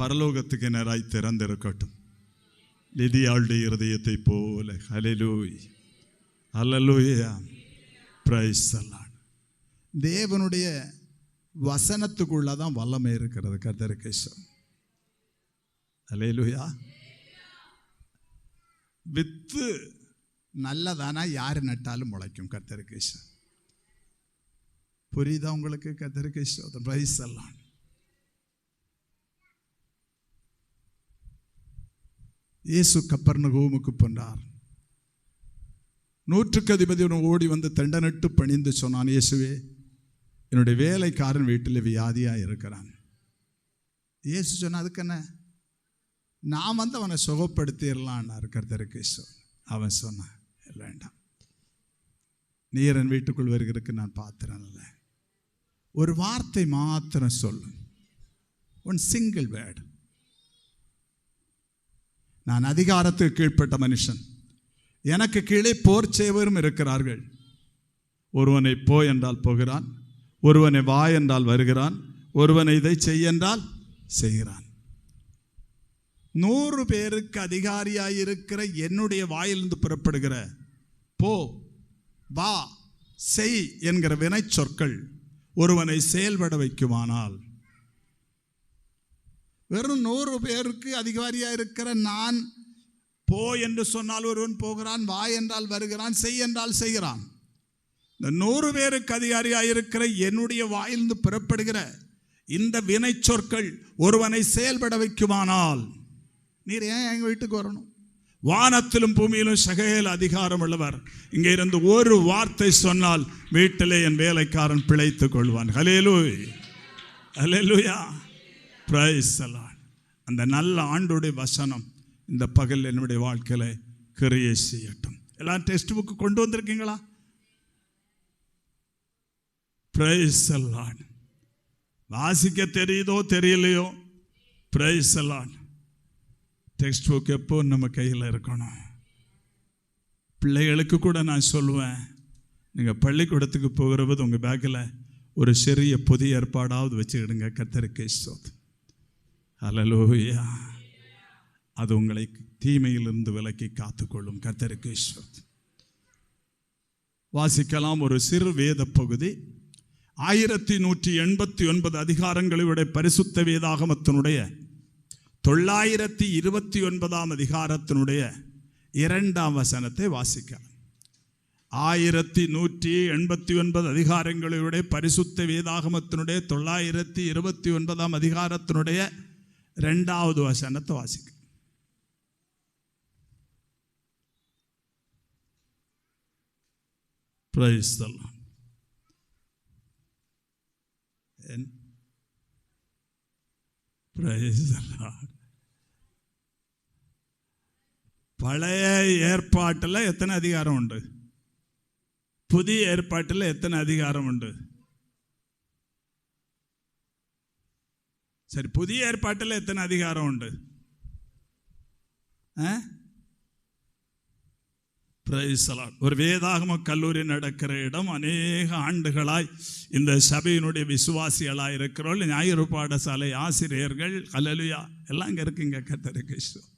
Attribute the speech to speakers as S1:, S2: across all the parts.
S1: பரலோகத்துக்கு நேராய் திறந்திருக்கட்டும். லிதியாளுடைய இருதயத்தை போல. ஹல்லேலூயா, ஹல்லேலூயா, பிரைஸ் தி லார்ட். தேவனுடைய வசனத்துக்குள்ளதான் வல்லமை இருக்கிறது. கர்த்தருக்கு ஸ்தோத்திரம். ஹல்லேலூயா. வித்து நல்லதானா யாரு நட்டாலும் முளைக்கும். கர்த்தருக்கு ஸ்தோத்திரம். புரியுதா உங்களுக்கு? கர்த்தருக்கு ஸ்தோத்திரம். Praise the Lord. இயேசு கப்பர்நகூமுக்கு போனார். 100க்கு அதிபதி ஓடி வந்து தண்டனட்டு பணிந்து சொன்னான், இயேசுவே, என்னுடைய வேலைக்காரன் வீட்டில் வியாதியா இருக்கிறான். இயேசு சொன்ன, அதுக்கு என்ன, நான் வந்து அவனை சுகப்படுத்திடலான்னு கர்த்தருக்கு. அவன் சொன்னான், வேண்டாம், நீர் என் வீட்டுக்குள் வருகிறதுக்கு நான் பார்த்துறேன்ல, ஒரு வார்த்தை மாத்திரம் சொல்லு, ஒன் சிங்கிள் வேர்டு. நான் அதிகாரத்துக்கு கீழ்ப்பட்ட மனுஷன், எனக்கு கீழே போர் செய்வரும் இருக்கிறார்கள். ஒருவனை போ என்றால் போகிறான், ஒருவனை வா என்றால் வருகிறான், ஒருவனை இதை செய் என்றால் செய்கிறான். 100 பேருக்கு அதிகாரியாயிருக்கிற என்னுடைய வாயிலிருந்து புறப்படுகிற போ, வா, செய் என்கிற வினை சொற்கள் ஒருவனை செயல்பட வைக்குமானால், வெறும் 100 பேருக்கு அதிகாரியாக இருக்கிற நான் போ என்று சொன்னால் ஒருவன் போகிறான், வா என்றால் வருகிறான், செய் என்றால் செய்கிறான். இந்த 100 பேருக்கு அதிகாரியாக இருக்கிற என்னுடைய வாயிலிருந்து புறப்படுகிற இந்த வினை சொற்கள் ஒருவனை செயல்பட வைக்குமானால், நீர் ஏன் எங்கள் வீட்டுக்கு வரணும்? வானத்திலும் பூமியிலும் சகல அதிகாரம் உள்ளவர். இங்கே இருந்து ஒரு வார்த்தை சொன்னால் வீட்டிலே என் வேலைக்காரன் பிழைத்துக் கொள்வான். ஹல்லேலூயா, ஹல்லேலூயா, பிரைஸ் தி லார்ட். அந்த நல்ல ஆண்டோடைய வசனம் இந்த பகல் என்னுடைய வாழ்க்கையில கிரியை செய்யட்டும். எல்லாம் டெக்ஸ்ட் புக்கு கொண்டு வந்திருக்கீங்களா? பிரைஸ் தி லார்ட். வாசிக்க தெரியுதோ தெரியலையோ, பிரைஸ் தி லார்ட். டெக்ஸ்ட் புக் எப்போ நம்ம கையில் இருக்கணும். பிள்ளைகளுக்கு கூட நான் சொல்லுவேன், நீங்கள் பள்ளிக்கூடத்துக்கு போகிறபோது உங்கள் பேக்கில் ஒரு சிறிய புதிய ஏற்பாடாவது வச்சுக்கிடுங்க. கர்த்தருக்கு ஸ்தோத்திரம். ஹல்லேலூயா. அது உங்களை தீமையிலிருந்து விலக்கி காத்துக்கொள்ளும். கர்த்தருக்கு ஸ்தோத்திரம். வாசிக்கலாம் ஒரு சிறு வேத பகுதி. 1189 அதிகாரங்களுடைய பரிசுத்த வேதாகமத்தினுடைய 929 அதிகாரத்தினுடைய 2ஆம் வசனத்தை வாசிக்கலாம். 1189 அதிகாரங்களுடைய பரிசுத்த வேதாகமத்தினுடைய 929 அதிகாரத்தினுடைய 2வது வசனத்தை வாசிக்க. Praise the Lord. Praise the Lord. பழைய ஏற்பாட்டில் எத்தனை அதிகாரம் உண்டு? புதிய ஏற்பாட்டில் எத்தனை அதிகாரம் உண்டு? சரி, புதிய ஏற்பாட்டில் எத்தனை அதிகாரம் உண்டு? Praise the Lord. ஒரு வேதாகம கல்லூரி நடக்கிற இடம். அநேக ஆண்டுகளாய் இந்த சபையினுடைய விசுவாசிகளாக இருக்கிறவர்கள், ஞாயிறு பாடசாலை ஆசிரியர்கள், ஹல்லேலூயா, எல்லாம் இங்கே இருக்குங்க. கர்த்தருக்கு ஸ்தோத்திரம்.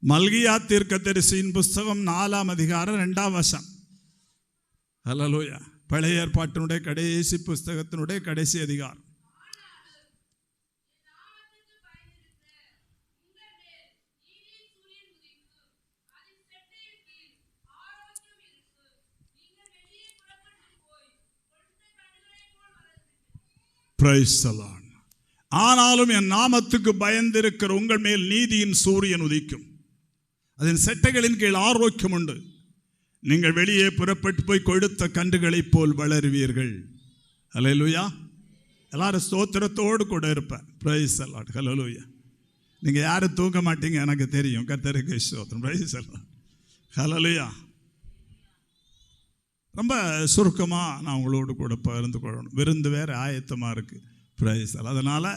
S1: மல்கியா தீர்க்கதரிசியின் புஸ்தகம் 4ஆம் அதிகாரம் 2ஆம் வசனம். ஹல்லேலூயா. பழைய ஏற்பாட்டினுடைய கடைசி புஸ்தகத்தினுடைய கடைசி அதிகாரம். Praise the Lord. ஆனாலும் என் நாமத்துக்கு பயந்திருக்கிற உங்கள் மேல் நீதியின் சூரியன் உதிக்கும், அதன் செட்டைகளின் கீழ் ஆரோக்கியம் உண்டு, நீங்கள் வெளியே புறப்பட்டு போய் கொழுத்த கன்றுகளைப் போல் வளருவீர்கள். ஹல்லேலூயா. எல்லாரும் ஸ்தோத்திரத்தோடு கூட இருப்பேன். பிரைஸ் தி லார்ட். ஹல்லேலூயா. நீங்கள் யாரும் தூங்க மாட்டீங்க, எனக்கு தெரியும். கர்த்தருக்கு ஸ்தோத்திரம். Praise the Lord. ஹல்லேலூயா. ரொம்ப சுருக்கமாக நான் உங்களோடு கூட பகிர்ந்து கொள்ளணும். விருந்து வேறு ஆயத்தமாக இருக்குது. Praise the Lord. அதனால்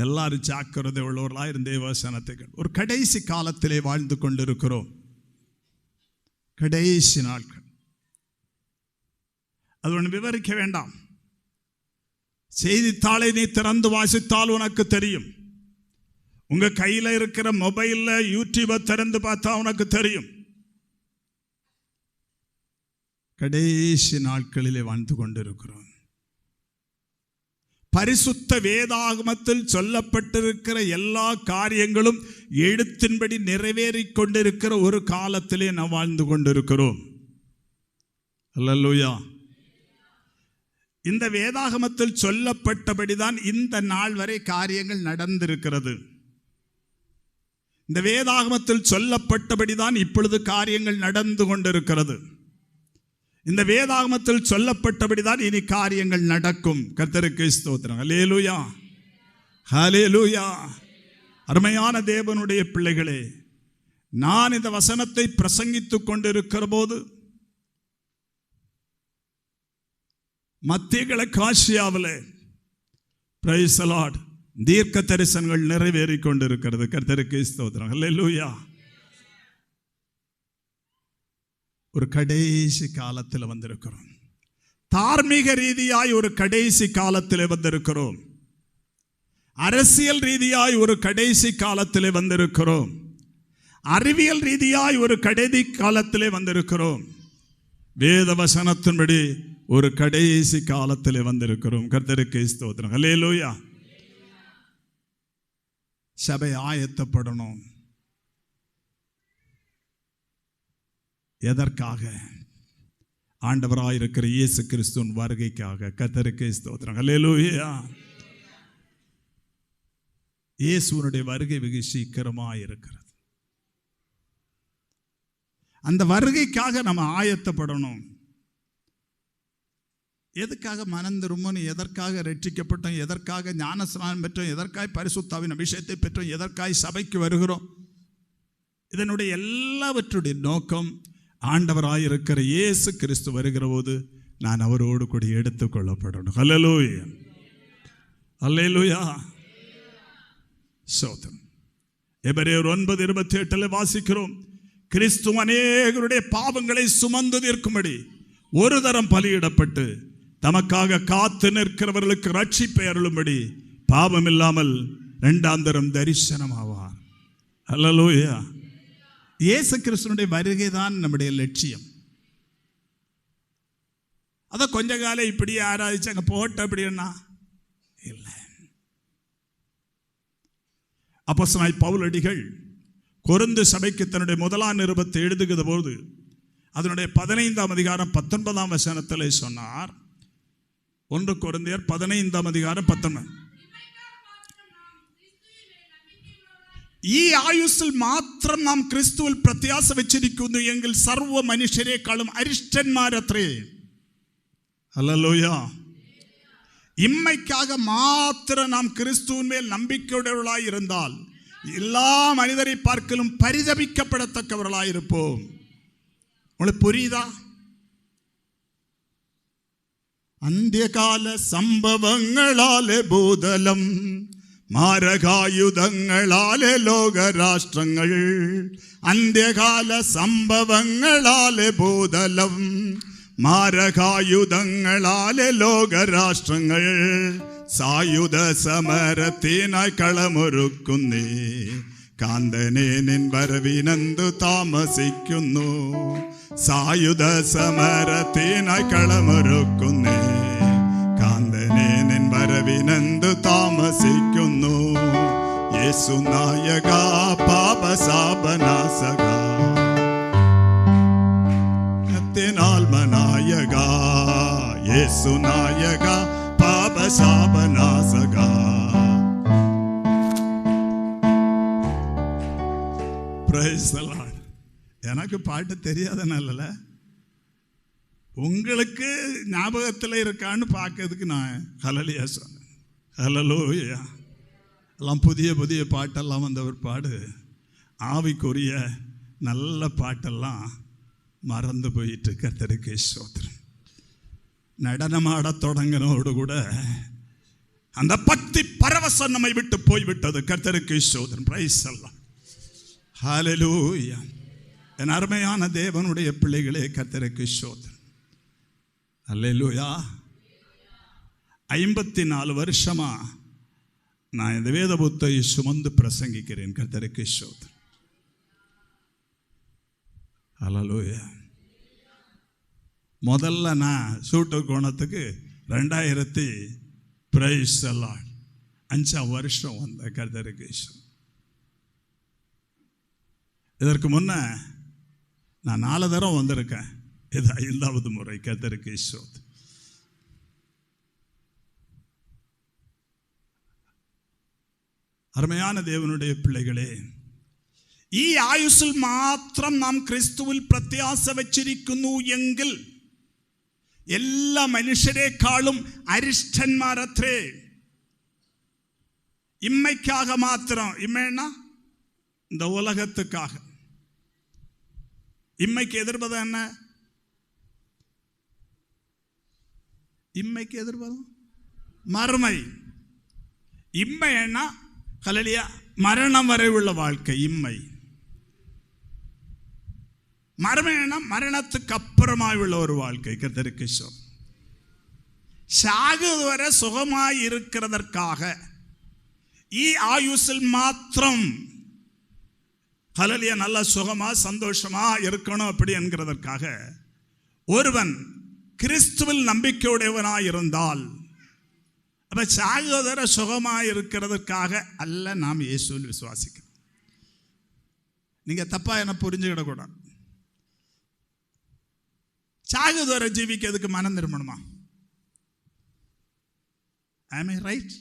S1: எல்லாரும் ஜாக்கிரதை உள்ளவர்களாக இருந்தே வசனத்தை. ஒரு கடைசி காலத்திலே வாழ்ந்து கொண்டிருக்கிறோம். கடைசி நாட்கள். அது ஒன்று விவரிக்க வேண்டாம். செய்தித்தாளை நீ திறந்து வாசித்தால் உனக்கு தெரியும். உங்க கையில இருக்கிற மொபைல்ல யூடியூபை திறந்து பார்த்தா உனக்கு தெரியும். கடைசி நாட்களிலே வாழ்ந்து கொண்டிருக்கிறோம். பரிசுத்த வேதாகமத்தில் சொல்லப்பட்டிருக்கிற எல்லா காரியங்களும் எழுத்தின்படி நிறைவேறிக் கொண்டிருக்கிற ஒரு காலத்திலே நாம் வாழ்ந்து கொண்டிருக்கிறோம். அல்லேலூயா. இந்த வேதாகமத்தில் சொல்லப்பட்டபடிதான் இந்த நாள் வரை காரியங்கள் நடந்திருக்கிறது. இந்த வேதாகமத்தில் சொல்லப்பட்டபடிதான் இப்பொழுது காரியங்கள் நடந்து கொண்டிருக்கிறது. இந்த வேதாகமத்தில் சொல்லப்பட்டபடிதான் இனி காரியங்கள் நடக்கும். கர்த்தருக்கு ஸ்தோத்திரம். ஹல்லேலூயா, ஹல்லேலூயா. அருமையான தேவனுடைய பிள்ளைகளே, நான் இந்த வசனத்தை பிரசங்கித்துக் கொண்டிருக்கிற போது மத்திய கிழக்கு ஆசியாவிலே பிரைஸ் தி லார்ட் தீர்க்க தரிசனங்கள் நிறைவேறிக் கொண்டிருக்கிறது. கர்த்தருக்கு ஸ்தோத்திரம். ஹல்லேலூயா. ஒரு கடைசி காலத்தில் வந்திருக்கிறோம். தார்மீக ரீதியாய் ஒரு கடைசி காலத்தில் வந்திருக்கிறோம். அரசியல் ரீதியாய் ஒரு கடைசி காலத்தில் வந்திருக்கிறோம். அறிவியல் ரீதியாய் ஒரு கடைசி காலத்தில் வந்திருக்கிறோம். வேத வசனத்தின்படி ஒரு கடைசி காலத்தில் வந்திருக்கிறோம். கர்த்தருக்கு ஸ்தோத்திரம். ஹல்லேலூயா. சபை ஆயத்தப்படணும். எதற்காக? ஆண்டவராயிருக்கிற இயேசு கிறிஸ்துவின் வருகைக்காக. கர்த்தருக்கு ஸ்தோத்திரம். ஹல்லேலூயா. இயேசுவினுடைய வருகை வெகு சீக்கிரமாக இருக்கிறது. அந்த வருகைக்காக நம்ம ஆயத்தப்படணும். எதுக்காக மனம் திரும்பணும்? எதற்காக ரட்சிக்கப்பட்டோம்? எதற்காக ஞானஸ்நானம் பெற்றோம்? எதற்காய் பரிசுத்தாவின் அபிஷேகத்தை பெற்றோம்? எதற்காய் சபைக்கு வருகிறோம்? இதனுடைய எல்லாவற்றுடைய நோக்கம் ஆண்டவராயிருக்கிற இயேசு கிறிஸ்து வருகிற போது நான் அவரோடு கூட எடுத்துக்கொள்ளப்படணும். ஹல்லேலூயா, ஹல்லேலூயா. ஸ்தோத்திரம். எபிரேயர் 9:28 வாசிக்கிறோம், கிறிஸ்து அநேகருடைய பாவங்களை சுமந்து தீர்க்கும்படி ஒரு தரம் பலியிடப்பட்டு தமக்காக காத்து நிற்கிறவர்களுக்கு ரட்சிப்பை அருளும்படி பாவம் இல்லாமல் இரண்டாம் தரம் தரிசனமாவார். ஹல்லேலூயா. இயேசு கிறிஸ்துவினுடைய வருகை தான் நம்முடைய லட்சியம். அதை கொஞ்ச காலம் இப்படி ஆராய்ச்சி அங்கே போட்ட அப்படின்னா இல்லை. அப்போஸ்தலனாகிய பவுலடிகள் கொரிந்து சபைக்கு தன்னுடைய முதலாம் நிருபத்தை எழுதுகிற போது அதனுடைய 15ஆம் அதிகாரம் 19ஆம் வசனத்தில் சொன்னார். 1 கொரிந்தியர் 15ஆம் அதிகாரம் 19. ഈ ആയുസ്സിൽ മാത്രം നാം ക്രിസ്തുവിൽ പ്രത്യാശ വെച്ചിരിക്കുന്നു എങ്കിൽ സർവ്വ മനുഷ്യരെക്കാളും അരിഷ്ടന്മാരത്രേ. ഹല്ലേലൂയ. இம்மைக்காக மாத்திரம் நாம் கிறிஸ்துவின் மேல் நம்பிக்கையுடையவர்களாய் இருந்தால் எல்லா மனிதரை பார்க்கலும் பரிதபிக்கப்படத்தக்கவர்களாய் இருப்போம். உங்களுக்கு புரியுதா? അന്ത്യകാല സംഭവങ്ങളാലെ ഭൂതലം, മാരകായുധങ്ങളാലെ ലോകരാഷ്ട്രങ്ങൾ. അന്ത്യകാല സംഭവങ്ങളാലെ ഭൂതലം, മാരകായുധങ്ങളാലെ ലോകരാഷ്ട്രങ്ങൾ. സായുധ സമരത്തിനായി കളമൊരുക്കുന്നേ, കാന്തനെ നിൻ വരവിനെന്തു താമസിക്കുന്നു. സായുധ സമരത്തിനായി കളമൊരുക്കുന്നേ, കാന്തനെ നിൻ വരവിനെന്തു താമസിക്കുന്നു. യേശു നായക പാപശാപനാശക, ആത്മനായക. യേശു നായക പാപശാപനാശക. Praise the Lord. எனக்கு பாட்டு தெரியாதனால உங்களுக்கு ஞாபகத்தில் இருக்கான்னு பார்க்கறதுக்கு நான் ஹல்லேலூயா சொன்னேன். ஹல்லேலூயா. எல்லாம் புதிய புதிய பாட்டெல்லாம் வந்தவர் பாடு ஆவிக்குரிய நல்ல பாட்டெல்லாம் மறந்து போயிட்டு. கர்த்தருக்கு ஸ்தோத்திரம். நடனமாட தொடங்கினோடு கூட அந்த பக்தி பரவசம் நம்மை விட்டு போய்விட்டது. கர்த்தருக்கு ஸ்தோத்திரம். Praise the Lord. ஹல்லேலூயா. என் அருமையான தேவனுடைய பிள்ளைகளே, கர்த்தருக்கு ஸ்தோத்திரம். ஹல்லேலூயா. 54 வருஷமா நான் இந்த வேத புத்தகத்தை சுமந்து பிரசங்கிக்கிறேன். கர்த்தருக்கு ஸ்தோத்திரம். ஹல்லேலூயா. முதல்ல நான் சூட்டு கோணத்துக்கு 2000 பிரைஸ் எல்லாம் 5 வருஷம் வந்த. கர்த்தருக்கு ஸ்தோத்திரம். இதற்கு முன்ன நான் 4 தரம் வந்திருக்கேன். இது 5வது முறை. கர்த்தருக்கு ஸ்தோத்திரம். அருமையான தேவனுடைய പിള്ളകളെ, ഈ ആയുസ്സിൽ മാത്രം നാം ക്രിസ്തുവിൽ പ്രത്യാശ വച്ചിരിക്കുന്നു എങ്കിൽ എല്ലാ മനുഷ്യരെക്കാളും അരിഷ്ടന്മാരത്രേ. ഇമ്മയ്ക്കാക മാത്രം, ഇമ്മേണ இந்த உலகத்துக்காக. இம்மைக்கு எதிர்ப்பது என்ன? இம்மைக்கு எதிர்ப்பது மறுமை. இம்மை என்ன? ஹல்லேலூயா. மரணம் வரை உள்ள வாழ்க்கை இம்மை. மறுமை என்ன? மரணத்துக்கு அப்புறமாய் உள்ள ஒரு வாழ்க்கை. கர்த்தருக்கு ஸ்தோத்திரம். சாகுவது வரை சுகமாய் இருக்கிறதற்காக ഈ ആയുസ്സിൽ മാത്രം ஹல்லேலூயா நல்ல சுகமா சந்தோஷமா இருக்கணும் அப்படி என்கிறதற்காக ஒருவன் கிறிஸ்துவில் நம்பிக்கையுடையவனாய் இருந்தால், அப்ப சாகுவதர சுகமாக இருக்கிறதுக்காக அல்ல நாம் இயேசுவில் விசுவாசிக்கிறோம். நீங்க தப்பா என்ன புரிஞ்சுக்கிடக்கூடாது. சாகுவதர ஜீவிக்கிறதுக்கு மனம் திரும்பணுமா? am I right?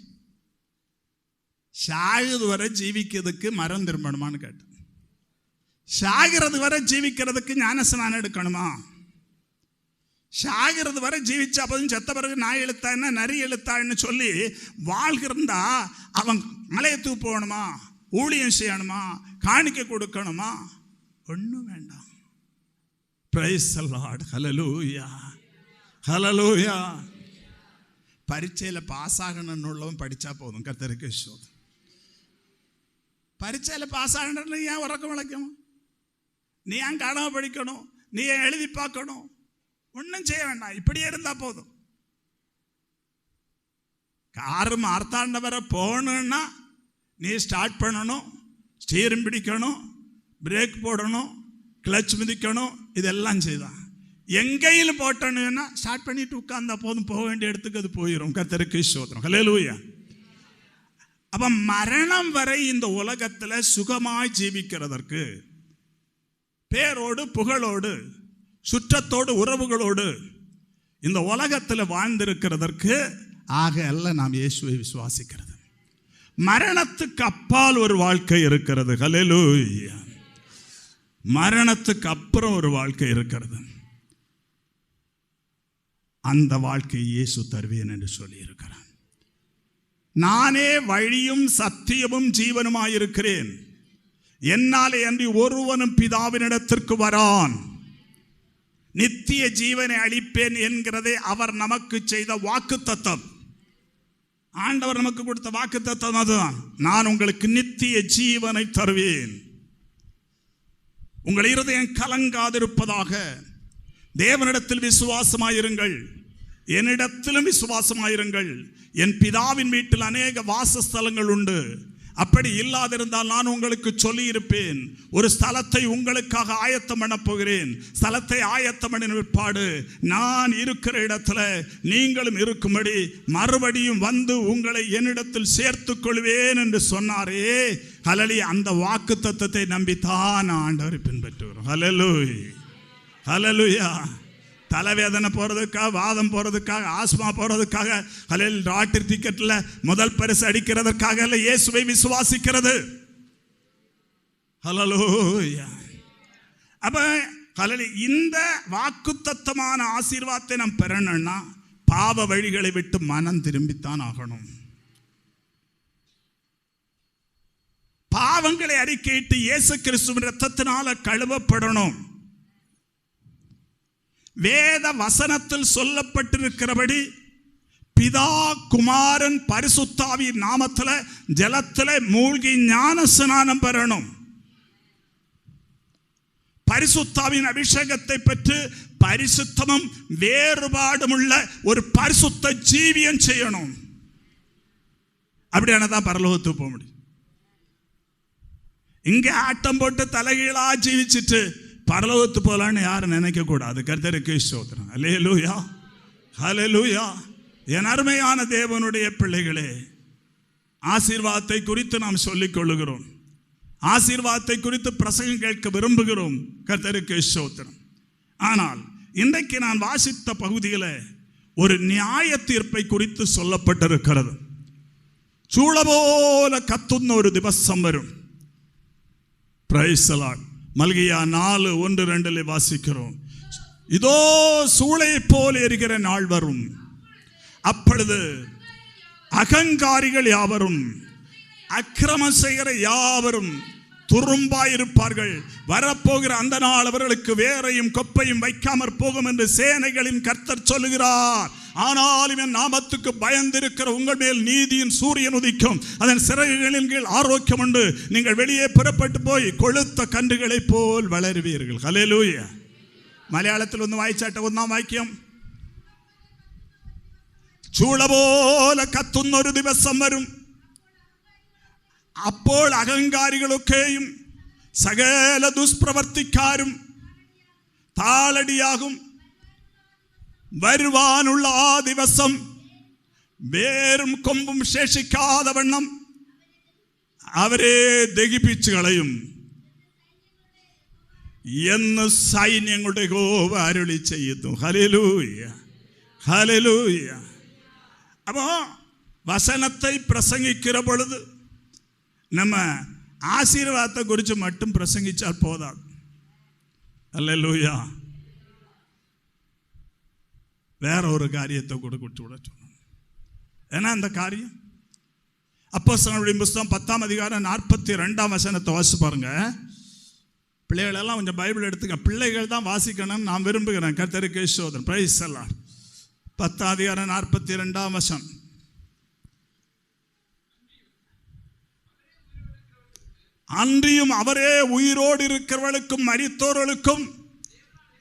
S1: சாகுது வரை ஜீவிக்கிறதுக்கு மரம் திரும்பணுமான்னு கேட்டேன். சாகிறது வரை ஜீவிக்கிறதுக்கு ஞானஸ்நானம் எடுக்கணுமா? சாகிறது வரை ஜீவிச்சா போதும், செத்த பிறகு நாய் எழுத்தா என்ன நரி எழுத்தான்னு சொல்லி வாழ்கிறதா அவன் மலையத்துக்கு போகணுமா? ஊழியம் செய்யணுமா? காணிக்க கொடுக்கணுமா? ஒன்றும் வேண்டாம். பிரைஸ் தி லார்ட். ஹல்லேலூயா, ஹல்லேலூயா. பரீட்சையில் பாஸ் ஆகணும்னு உள்ளவன் படித்தா போதும். கர்த்தருக்கு ஸ்தோத்திரம். பரீட்சையில் பாஸ் ஆகணும்னு ஏன் உறக்கம் விளக்கணும்? நீ ஏன் கடமை படிக்கணும்? நீ ஏன் எழுதி பார்க்கணும்? ஒன்றும் செய்ய வேண்டாம். இப்படியே இருந்தால் போதும். காரு மார்த்தாண்டவரை போகணுன்னா நீ ஸ்டார்ட் பண்ணணும், ஸ்டீரிங் பிடிக்கணும், பிரேக் போடணும், கிளச் மிதிக்கணும். இதெல்லாம் செய்தான். எங்கேயும் போட்டோன்னா ஸ்டார்ட் பண்ணிட்டு உட்கார்ந்தா போதும், போக வேண்டிய இடத்துக்கு அது போயிடும். கர்த்தருக்கு ஸ்தோத்திரம். ஹல்லேலூயா. அப்ப மரணம் வரை இந்த உலகத்தில் சுகமாய் ஜீவிக்கிறதற்கு, பேரோடு புகழோடு சுற்றத்தோடு உறவுகளோடு இந்த உலகத்தில் வாழ்ந்திருக்கிறதற்கு ஆக அல்ல நாம் இயேசுவை விசுவாசிக்கிறது. மரணத்துக்கு அப்பால் ஒரு வாழ்க்கை இருக்கிறது. ஹல்லேலூயா. மரணத்துக்கு அப்புறம் ஒரு வாழ்க்கை இருக்கிறது. அந்த வாழ்க்கையை இயேசு தருவேன் என்று சொல்லி இருக்கிறார். நானே வழியும் சத்தியமும் ஜீவனுமாயிருக்கிறேன், என்னாலே அன்றி ஒருவனும் பிதாவினிடத்திற்கு வரான், நித்திய ஜீவனை அளிப்பேன் என்கிறதே அவர் நமக்கு செய்த வாக்குத்தத்தம். ஆண்டவர் நமக்கு கொடுத்த வாக்குத்தத்தம் அதுதான். நான் உங்களுக்கு நித்திய ஜீவனை தருவேன், உங்கள் இருதயம் கலங்காதிருப்பதாக. தேவனிடத்தில் விசுவாசமாயிருங்கள், என்னிடத்திலும் விசுவாசமாயிருங்கள். என் பிதாவின் வீட்டில் அநேக வாசஸ்தலங்கள் உண்டு. அப்படி இல்லாதிருந்தால் நான் உங்களுக்கு சொல்லி இருப்பேன். ஒரு ஸ்தலத்தை உங்களுக்காக ஆயத்தம் பண்ண போகிறேன். ஸ்தலத்தை ஆயத்தம் பண்ணின பிற்பாடு நான் இருக்கிற இடத்துல நீங்களும் இருக்கும்படி மறுபடியும் வந்து உங்களை என்னிடத்தில் சேர்த்துக் கொள்வேன் என்று சொன்னாரே. ஹல்லேலூயா. அந்த வாக்கு தத்தத்தை நம்பித்தான் ஆண்டவரை பின்பற்றுகிறோம். ஹல்லேலூயா, ஹல்லேலூயா. தலைவேதனை போகிறதுக்காக, வாதம் போகிறதுக்காக, ஆஸ்மா போகிறதுக்காக, ஹல்லேலூயா, லாட்டரி டிக்கெட்டில் முதல் பரிசு அடிக்கிறதற்காக அல்ல இயேசுவை விசுவாசிக்கிறது. ஹல்லேலூயா. அப்ப ஹல்லேலூயா, இந்த வாக்குத்தத்தமான ஆசீர்வாதத்தை நாம் பெறணும்னா பாவ வழிகளை விட்டு மனம் திரும்பித்தான் ஆகணும். பாவங்களை அறிக்கையிட்டு இயேசு கிறிஸ்துவின் இரத்தத்தினால கழுவப்படணும். வேத வசனத்தில் சொல்லப்பட்டிருக்கிறபடி பிதா குமாரன் பரிசுத்தாவி நாமத்தில் ஜலத்தில் மூழ்கி ஞான ஸ்நானம் பெறணும். பரிசுத்தாவின் அபிஷேகத்தை பெற்று பரிசுத்தமும் வேறுபாடுமுள்ள ஒரு பரிசுத்த ஜீவியம் செய்யணும். அப்படியானதான் பரலோகத்துக்கு போக முடியும். இங்க ஆட்டம் போட்டு தலைகீழா ஜீவிச்சுட்டு பரலோகத்து போலான்னு யாரும் நினைக்க கூடாது. கர்த்தருக்கு ஸ்தோத்திரம். அல்லேலூயா, ஹல்லேலூயா. என் அருமையான தேவனுடைய பிள்ளைகளே, ஆசீர்வாதத்தை குறித்து நாம் சொல்லிக் கொள்ளுகிறோம். ஆசீர்வாதத்தை குறித்து பிரசங்கம் கேட்க விரும்புகிறோம். கர்த்தருக்கு ஸ்தோத்திரம். ஆனால் இன்றைக்கு நான் வாசித்த பகுதியில் ஒரு நியாய தீர்ப்பை குறித்து சொல்லப்பட்டிருக்கிறது. சூழ போல கத்துന്ന ஒரு திவசம் வரும். பிரைஸ் தி லார்ட். மல்கியா 4:1-2 வாசிக்கிறோம். இதோ சூளை போல் எரிகிற நாள் வரும். அப்பொழுது அகங்காரிகள் யாவரும் அக்கிரமம் செய்கிற யாவரும் துரும்பாயிருப்பார்கள். வரப்போகிற அந்த நாள் அவர்களுக்கு வேரையும் கொப்பையும் வைக்காமற் போகும் என்று சேனைகளின் கர்த்தர் சொல்லுகிறார். ஆனாலும் என் நாமத்துக்கு பயந்திருக்கிற உங்கள் மேல் நீதியின் சூரியன் உதிக்கும், அதன் சிறகுகளின் கீழ் ஆரோக்கியம் உண்டு. நீங்கள் வெளியே புறப்பட்டு போய் கொழுத்த கன்றுகளை போல் வளருவீர்கள். ஹல்லேலூயா. മലയാളത്തിൽ ഒന്ന് വായിച്ചാട്ടെ, 1-ാം വാക്യം. ചൂള പോലെ കത്തുന്ന ഒരു ദിവസം വരും. അപ്പോൾ അഹങ്കാരികളൊക്കെയും സകല ദുഷ്പ്രവർത്തിക്കാരും താളടിയാകും. വരുവാനുള്ള ആ ദിവസം വേരും കൊമ്പും ശേഷിക്കാതെ വണ്ണം അവരെ ദഹിപ്പിച്ചു കളയും എന്ന് സൈന്യങ്ങളുടെ യഹോവ അരുളി ചെയ്യുന്നു. Hallelujah, hallelujah. அப்போ வசனத்தை பிரசங்கிக்கிற பொழுது நம்ம ஆசீர்வாதத்தை குறித்து மட்டும் பிரசங்கிச்சால் போதாது. அல்லேலூயா. வேற ஒரு காரியத்தை கூட சொல்லணும். ஏன்னா அந்த காரியம் அப்போஸ்தலர்களுடைய புத்தகம் 10-ாம் அதிகாரம் 42-ாம் வசனத்தை வாசி பாருங்க. பிள்ளைகள் எல்லாம் கொஞ்சம் பைபிள் எடுத்துக்க. பிள்ளைகள் தான் வாசிக்கணும்னு நான் விரும்புகிறேன். கர்த்தருக்கு ஸ்தோத்திரம். Praise the Lord. 10-ாம் அதிகாரம் 42-ாம் வசனம். அன்றியும் அவரே உயிரோடு இருக்கிறவர்களுக்கும் மரித்தோர்களுக்கும்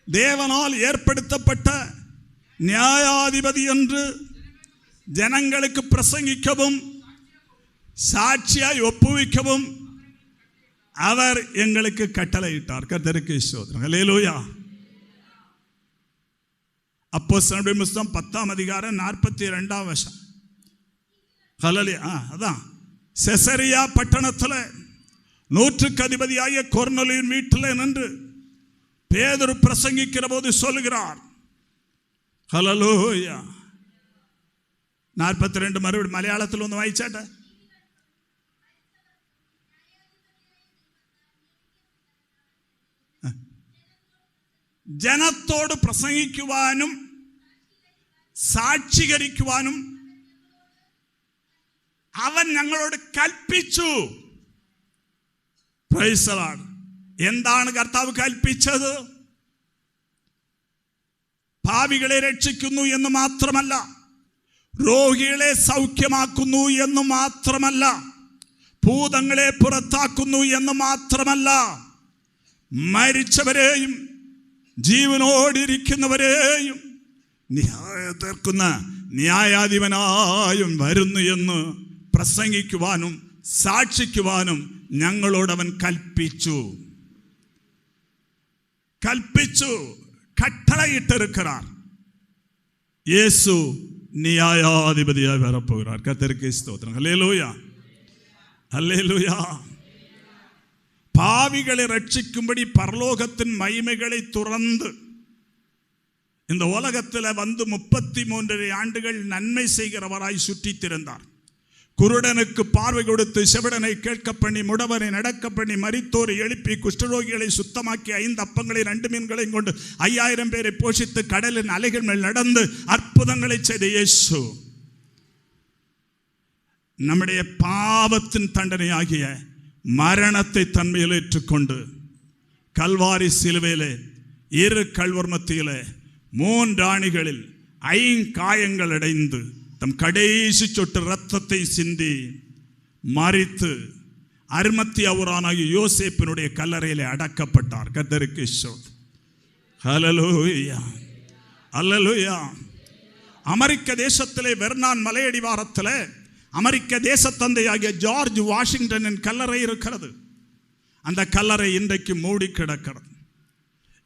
S1: தேவனால் ஏற்படுத்தப்பட்ட நியாயாதிபதி என்று ஜனங்களுக்கு பிரசங்கிக்கவும் சாட்சியாய் ஒப்புவிக்கவும் அவர் எங்களுக்கு கட்டளையிட்டார். கர்த்தருக்கு ஸ்தோத்திரம். ஹல்லேலூயா. அப்போஸ்தலர்களுடைய புத்தகம் 10-ாம் அதிகாரம் 42-ாம் வசனம். ஹல்லேலூயா. அதான் செசரியா பட்டணத்தில் 100க்கு அதிபதியாகிய கொர்நேலியுவின் வீட்டில் நின்று பேதுரு பிரசங்கிக்கிற போது சொல்லுகிறார். ஹல்லேலூயா. 42 மறுபடியும் மலையாளத்தில் ഒന്ന് വായിച്ചാട്ടെ. ജനത്തോട് പ്രസംഗിക്കുവാനും സാക്ഷീകരിക്കുവാനും അവൻ ഞങ്ങളോട് കൽപ്പിച്ചു. Praise the Lord. എന്താണ് കർത്താവ് കൽപ്പിച്ചത്? പാപികളെ രക്ഷിക്കുന്നു എന്ന് മാത്രമല്ല, രോഗികളെ സൗഖ്യമാക്കുന്നു എന്ന് മാത്രമല്ല, ഭൂതങ്ങളെ പുറത്താക്കുന്നു എന്ന് മാത്രമല്ല, മരിച്ചവരെയും ജീവനോടിരിക്കുന്നവരെയും തീർക്കുന്ന ന്യായാധിപനായും വരുന്നു എന്ന് പ്രസംഗിക്കുവാനും സാക്ഷിക്കുവാനും ഞങ്ങളോടവൻ കൽപ്പിച്ചു. கட்டளையிட்டிருக்கிறார். இயேசு நியாயாதிபதியாய் வரப்போகிறார். கர்த்தருக்கு ஸ்தோத்திரம். ஹல்லேலூயா, ஹல்லேலூயா. பாவிகளை ரட்சிக்கும்படி பரலோகத்தின் மகிமைகளை துறந்து இந்த உலகத்தில் வந்து 33 ஆண்டுகள் நன்மை செய்கிறவராய் சுற்றி திரிந்தார். குருடனுக்கு பார்வை கொடுத்து, செவிடனை கேட்க பண்ணி, முடவனை நடக்க பண்ணி, மரித்தோரை எழுப்பி, குஷ்டரோகிகளை சுத்தமாக்கி, 5 அப்பங்களையும் 2 மீன்களையும் கொண்டு 5000 பேரை போஷித்து, கடலின் அலைகள் மேல் நடந்து அற்புதங்களை செய்த இயேசு நம்முடைய பாவத்தின் தண்டனையாகிய மரணத்தை தன்மையில் ஏற்றுக்கொண்டு கல்வாரி சிலுவையிலே 2 கல்வர் மத்தியிலே 3 ஆணிகளில் 5 காயங்கள் அடைந்து தம் கடைசி சொட்டு ரத்தத்தை சிந்தி மரித்து அரிமத்தியாவுரானாகிய யோசேப்பினுடைய கல்லறையிலே அடக்கப்பட்டார். கர்த்தருக்கு ஸ்தோத்திரம். ஹல்லேலூயா, ஹல்லேலூயா. அமெரிக்க தேசத்திலே வெர்னான் மலையடிவாரத்தில் அமெரிக்க தேசத்தந்தையாகிய ஜார்ஜ் வாஷிங்டனின் கல்லறை இருக்கிறது. அந்த கல்லறை இன்றைக்கு மூடி கிடக்கிறது.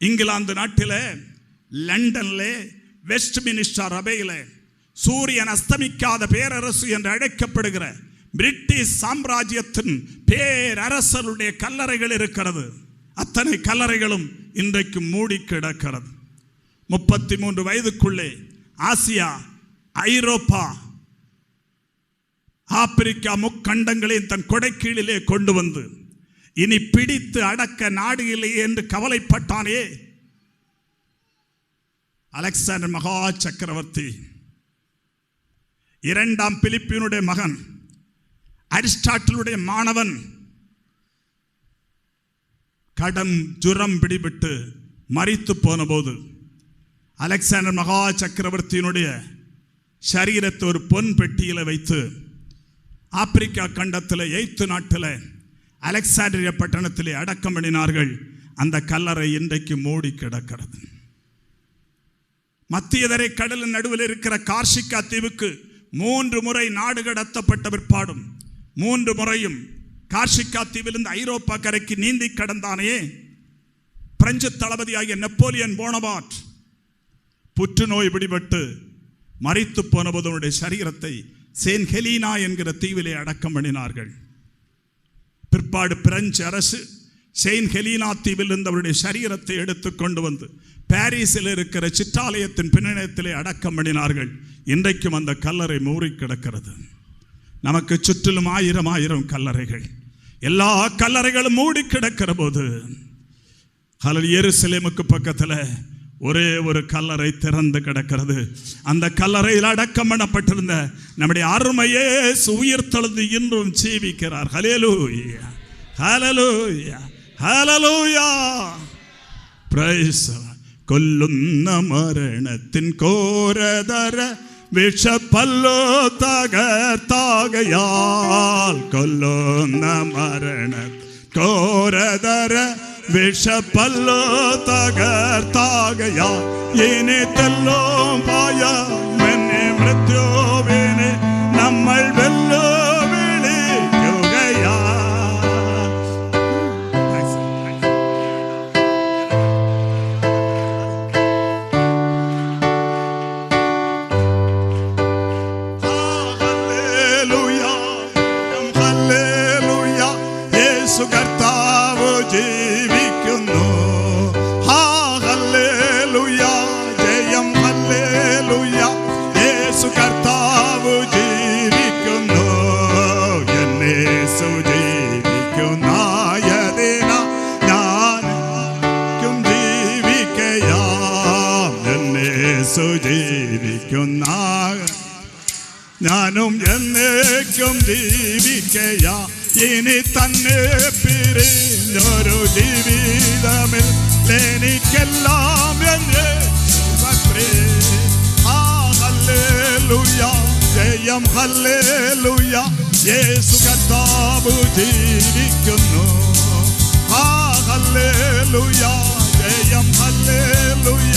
S1: இங்கிலாந்து நாட்டில் லண்டனில் வெஸ்ட் மினிஸ்டர் அவையில் சூரியன் அஸ்தமிக்காத பேரரசு என்று அழைக்கப்படுகிற பிரிட்டிஷ் சாம்ராஜ்யத்தின் பேரரசருடைய கல்லறைகள் இருக்கிறது. அத்தனை கல்லறைகளும் இன்றைக்கு மூடி கிடக்கிறது. 33 வயதுக்குள்ளே ஆசியா, ஐரோப்பா, ஆப்பிரிக்கா முக்கண்டங்களையும் தன் கொடைக்கீழிலே கொண்டு வந்து இனி பிடித்து அடக்க நாடு இல்லையே என்று கவலைப்பட்டானே அலெக்சாண்டர் மகா சக்கரவர்த்தி, 2ஆம் பிலிப்பினுடைய மகன், அரிஸ்டாட்டிலுடைய மாணவன், கடன் ஜுரம் பிடிபட்டு மரித்து போன போது அலெக்சாண்டர் மகா சக்கரவர்த்தியினுடைய சரீரத்தை ஒரு பொன் பெட்டியில் வைத்து ஆப்பிரிக்கா கண்டத்தில் எய்த்து நாட்டில் அலெக்சாண்டிரியா பட்டணத்திலே அடக்கம் பண்ணினார்கள். அந்த கல்லறை இன்றைக்கு மூடி கிடக்கிறது. மத்திய தரை கடலின் நடுவில் இருக்கிற கார்சிகா தீவுக்கு 3 முறை நாடு கடத்தப்பட்ட பிற்பாடும் 3 முறையும் கார்சிகா தீவிலிருந்து ஐரோப்பா கரைக்கு நீந்தி கடந்தானே பிரெஞ்சு தளபதியாகிய நெப்போலியன் போனபார்ட் புற்றுநோய் பிடிபட்டு மரித்து போன போது அவனுடைய சரீரத்தை செயின்ட் ஹெலீனா என்கிற தீவிலே அடக்கம் பண்ணினார்கள். பிற்பாடு பிரெஞ்சு அரசு செயின்ட் ஹெலீனா தீவிலிருந்து அவருடைய சரீரத்தை எடுத்து கொண்டு வந்து பாரிஸில் இருக்கிற சிற்றாலயத்தின் பின்னணியத்திலே அடக்கம் பண்ணினார்கள். இன்றைக்கும் அந்த கல்லறை மூடி கிடக்கிறது. நமக்கு சுற்றிலும் 1000 கல்லறைகள், எல்லா கல்லறைகளும் மூடி கிடக்கிற போது எருசலேமுக்கு பக்கத்தில் ஒரே ஒரு கல்லறை திறந்து கிடக்கிறது. அந்த கல்லறையில் அடக்கம் பண்ணப்பட்டிருந்த நம்முடைய அருமையே உயிர் தழுந்து இன்றும் ஜீவிக்கிறார். ஹல்லேலூயா, ஹல்லேலூயா, ஹல்லேலூயா. பிரைஸ். கொல்லுന്ന മരണത്തിൻ കോരതര വിഷപ്പല്ലോ തകർത്താകയാൽ കൊല്ലുന്ന മരണ കോരതര വിഷപ്പല്ലോ തകർത്താകയാൽ ഇനി തെല്ലും പായ മെന്നെ മൃത്യുവിനെ നമ്മൾ വെല്ലുവിളിക്കുകയാ. കർത്താവ് ജീവിക്കുന്നു. ഹല്ലേലൂയ, ജയം ഹല്ലേലൂയ. യേശു കർത്താവ് ജീവിക്കുന്നു. യേശു ജീവിക്കുന്നതിന ഞാനും ജീവിക്കയാം. യേശു ജീവിക്കുന്ന ഞാനും എന്നേക്കും ജീവിക്കയാം. ഇനി തന്നെ പിരിഞ്ഞൊരു ജീവിതമിൽ എനിക്കെല്ലാം എന്നെ ഹല്ലേലൂയ, ജയം ഹല്ലേലൂയ. യേശു കർത്താവ് ജീവിക്കുന്നു. ഹല്ലേലൂയ, ജയം ഹല്ലേലൂയ.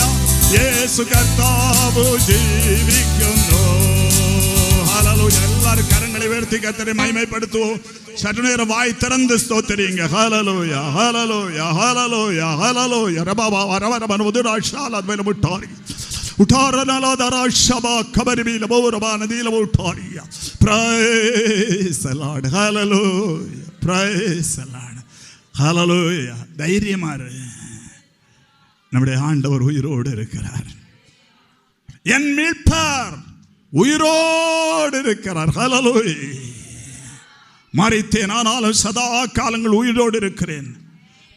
S1: യേശു കർത്താവ് ജീവിക്കുന്നു. எல்லாரும் கரங்களை உயர்த்தி கர்த்தரை மகிமைப்படுத்துவோம். சற்று நேரம் வாய் திறந்து ஸ்தோத்திரிங்க. ஹல்லேலூயா, ஹல்லேலூயா, ஹல்லேலூயா, ஹல்லேலூயா. ரபா வரவரபன உதராஷால மேல முட்டாரி உட்டாரனலதரா ஷபா கபரிபில போரபா நதியில முட்டாரியா. பிரைஸ் தி லார்ட். ஹல்லேலூயா, பிரைஸ் தி லார்ட். ஹல்லேலூயா. தைரியமா இரு, நம்முடைய ஆண்டவர் உயிரோடு இருக்கிறார். என் மீட்பர் உயிரோடு இருக்கிறார். ஹல்லேலூயா. மரித்தேன், ஆனாலும் சதா காலங்கள் உயிரோடு இருக்கிறேன்.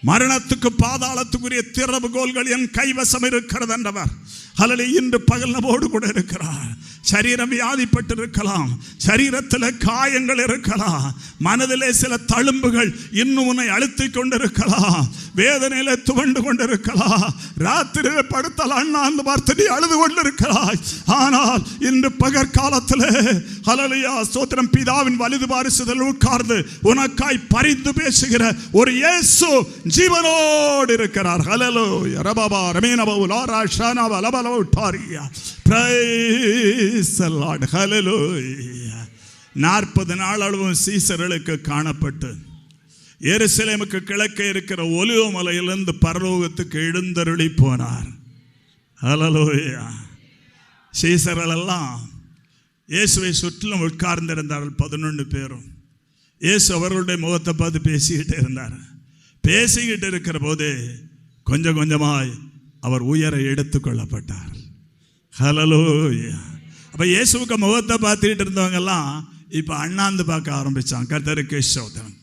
S1: மரணத்துக்கு பாதாளத்துக்குரிய திறவுகோல்கள் என் கைவசம் இருக்கிறது என்றவர். ஹல்லேலூயா. இன்று பகல் நம்மோடு கூட இருக்கிறார். சரீரம் வியாதிப்பட்டு இருக்கலாம், சரீரத்தில் காயங்கள் இருக்கலாம், மனதிலே சில தழும்புகள் இன்னும் உன்னை அழுத்திக் கொண்டிருக்கலாம். வேதனையில துவண்டு கொண்டிருக்கலாம், ராத்திரியில படுத்தால் அண்ணாந்து பார்த்து நீ அழுது கொண்டிருக்கிறாய். ஆனால் இன்று பகற்காலத்தில் ஹல்லேலூயா ஸ்தோத்திரம், பிதாவின் வலது பாரிசத்தில் உட்கார்ந்து உனக்காய் பரிந்து பேசுகிற ஒரு இயேசு ஜீவனோடு இருக்கிறார். ஹல்லேலூயா ரபபா ரமேனபா லாரா ஷானாபா லபலோ டாரியா. பிரைஸ் தி லார்ட். ஹல்லேலூயா. 40 நாள் அளவும் சீசர்களுக்கு காணப்பட்டு எருசலேமுக்கு கிழக்கே இருக்கிற ஒலிவ மலையிலிருந்து பரலோகத்துக்கு எழுந்தருளி போனார். ஹல்லேலூயா. சீசர்கள் எல்லாம் இயேசுவை சுற்றிலும் உட்கார்ந்திருந்தார்கள். 11 பேரும். இயேசு அவர்களுடைய முகத்தை பார்த்து பேசிக்கிட்டே இருந்தார். பேசிக்கிட்டு இருக்கிற போது கொஞ்சம் கொஞ்சமாய் அவர் உயர எடுத்துக்கொள்ளப்பட்டார். ஹல்லேலூயா. அப்ப இயேசுவுக்கு முகத்தை பார்த்துக்கிட்டு இருந்தவங்க எல்லாம் இப்ப அண்ணாந்து பார்க்க ஆரம்பிச்சாங்க. கர்த்தருக்கு ஸ்தோத்திரம்.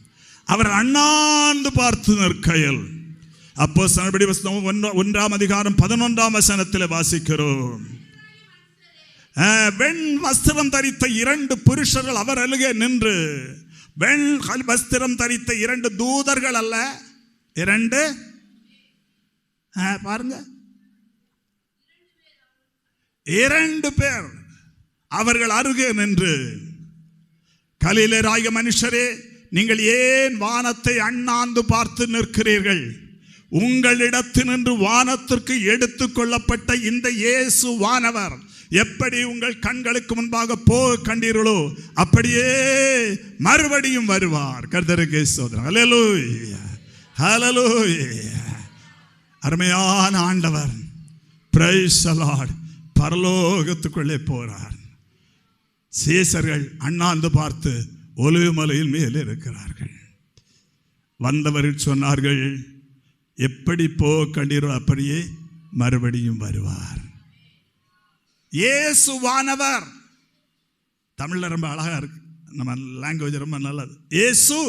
S1: அவர் அண்ணாந்து பார்த்து நிற்கையில் அப்போஸ்தலர் புஸ்தகம் 1ஆம் அதிகாரம் 11ஆம் வசனத்தில் வாசிக்கிறோம். வெண் வஸ்திரம் தரித்த 2 புருஷர்கள் அவர் அருகே நின்று, வெண் வஸ்திரம் தரித்த 2 தூதர்கள் அல்ல, 2 பாருங்க, 2 பேர் அவர்கள் அருகே நின்று, கலிலேயராகிய மனுஷரே, நீங்கள் ஏன் வானத்தை அண்ணாந்து பார்த்து நிற்கிறீர்கள்? உங்களிடத்தினின்று வானத்திற்கு எடுத்துக் கொள்ளப்பட்ட இந்த இயேசு வானவர் எப்படி உங்கள் கண்களுக்கு முன்பாக போக கண்டீர்களோ அப்படியே மறுபடியும் வருவார். கர்த்தருக்கு ஸ்தோத்திரம். ஹல்லேலூயா, ஹல்லேலூயா. அருமையான ஆண்டவர், பிரைஸ் தி லார்ட், பரலோகத்துக்குள்ளே போறார். சீசர்கள் அண்ணாந்து பார்த்து ஒலிவ மலையில் மேலே இருக்கிறார்கள். வந்தவர்கள் சொன்னார்கள், எப்படி போக கண்டீரோ அப்படியே மறுபடியும் வருவார். இயேசு வானவர். தமிழ்ல ரொம்ப அழகா இருக்கு, நம்ம லாங்குவேஜ் ரொம்ப நல்லது. இயேசு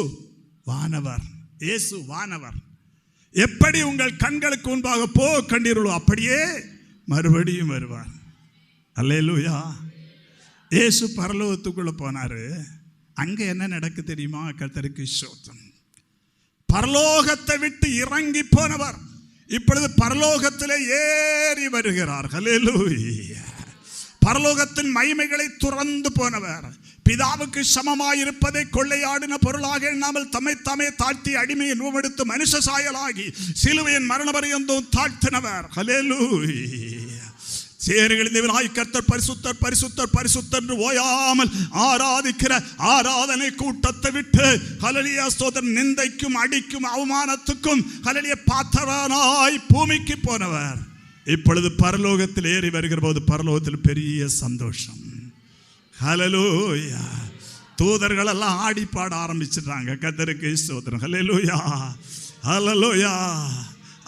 S1: வானவர், இயேசு வானவர். எப்படி உங்கள் கண்களுக்கு முன்பாக போக கண்டீர்களோ அப்படியே மறுபடியும் வருவார். அல்லேலூயா. இயேசு பரலோகத்துக்குள்ள போனாரு. அங்க என்ன நடக்கு தெரியுமா? கர்த்தருக்கு ஸ்தோத்திரம். பரலோகத்தை விட்டு இறங்கி போனவர் இப்பொழுது பரலோகத்திலே ஏறி வருகிறார். ஹல்லேலூயா. பரலோகத்தின் மகிமைகளை துறந்து போனவர், பிதாவுக்கு சமமாயிருப்பதை கொள்ளையாடின பொருளாக எண்ணாமல் தம்மை தாமே தாழ்த்தி அடிமையை நுவெடுத்து மனுஷ சாயலாகி சிலுவையின் மரண பரியந்தம் தாழ்த்தினவர். ஹல்லேலூயா. சேரிகளின் தேவனாய் கர்த்தர் பரிசுத்தர் பரிசுத்தர் பரிசுத்தர் என்று ஓயாமல் ஆராதிக்கிற ஆராதனை கூட்டத்தை விட்டு ஹல்லேலூயா ஸ்தோத்திரம், நிந்தைக்கும் அடிக்கும் அவமானத்துக்கும் ஹல்லேலூயா பாத்திரனாய் பூமிக்கு போனவர் இப்பொழுது பரலோகத்தில் ஏறி வருகிற போது பரலோகத்தில் பெரிய சந்தோஷம். ஹல்லேலூயா. தூதர்கள் எல்லாம் ஆடி பாட ஆரம்பிச்சிட்டாங்க. கர்த்தருக்கு ஸ்தோத்திரம். ஹல்லேலூயா, ஹல்லேலூயா.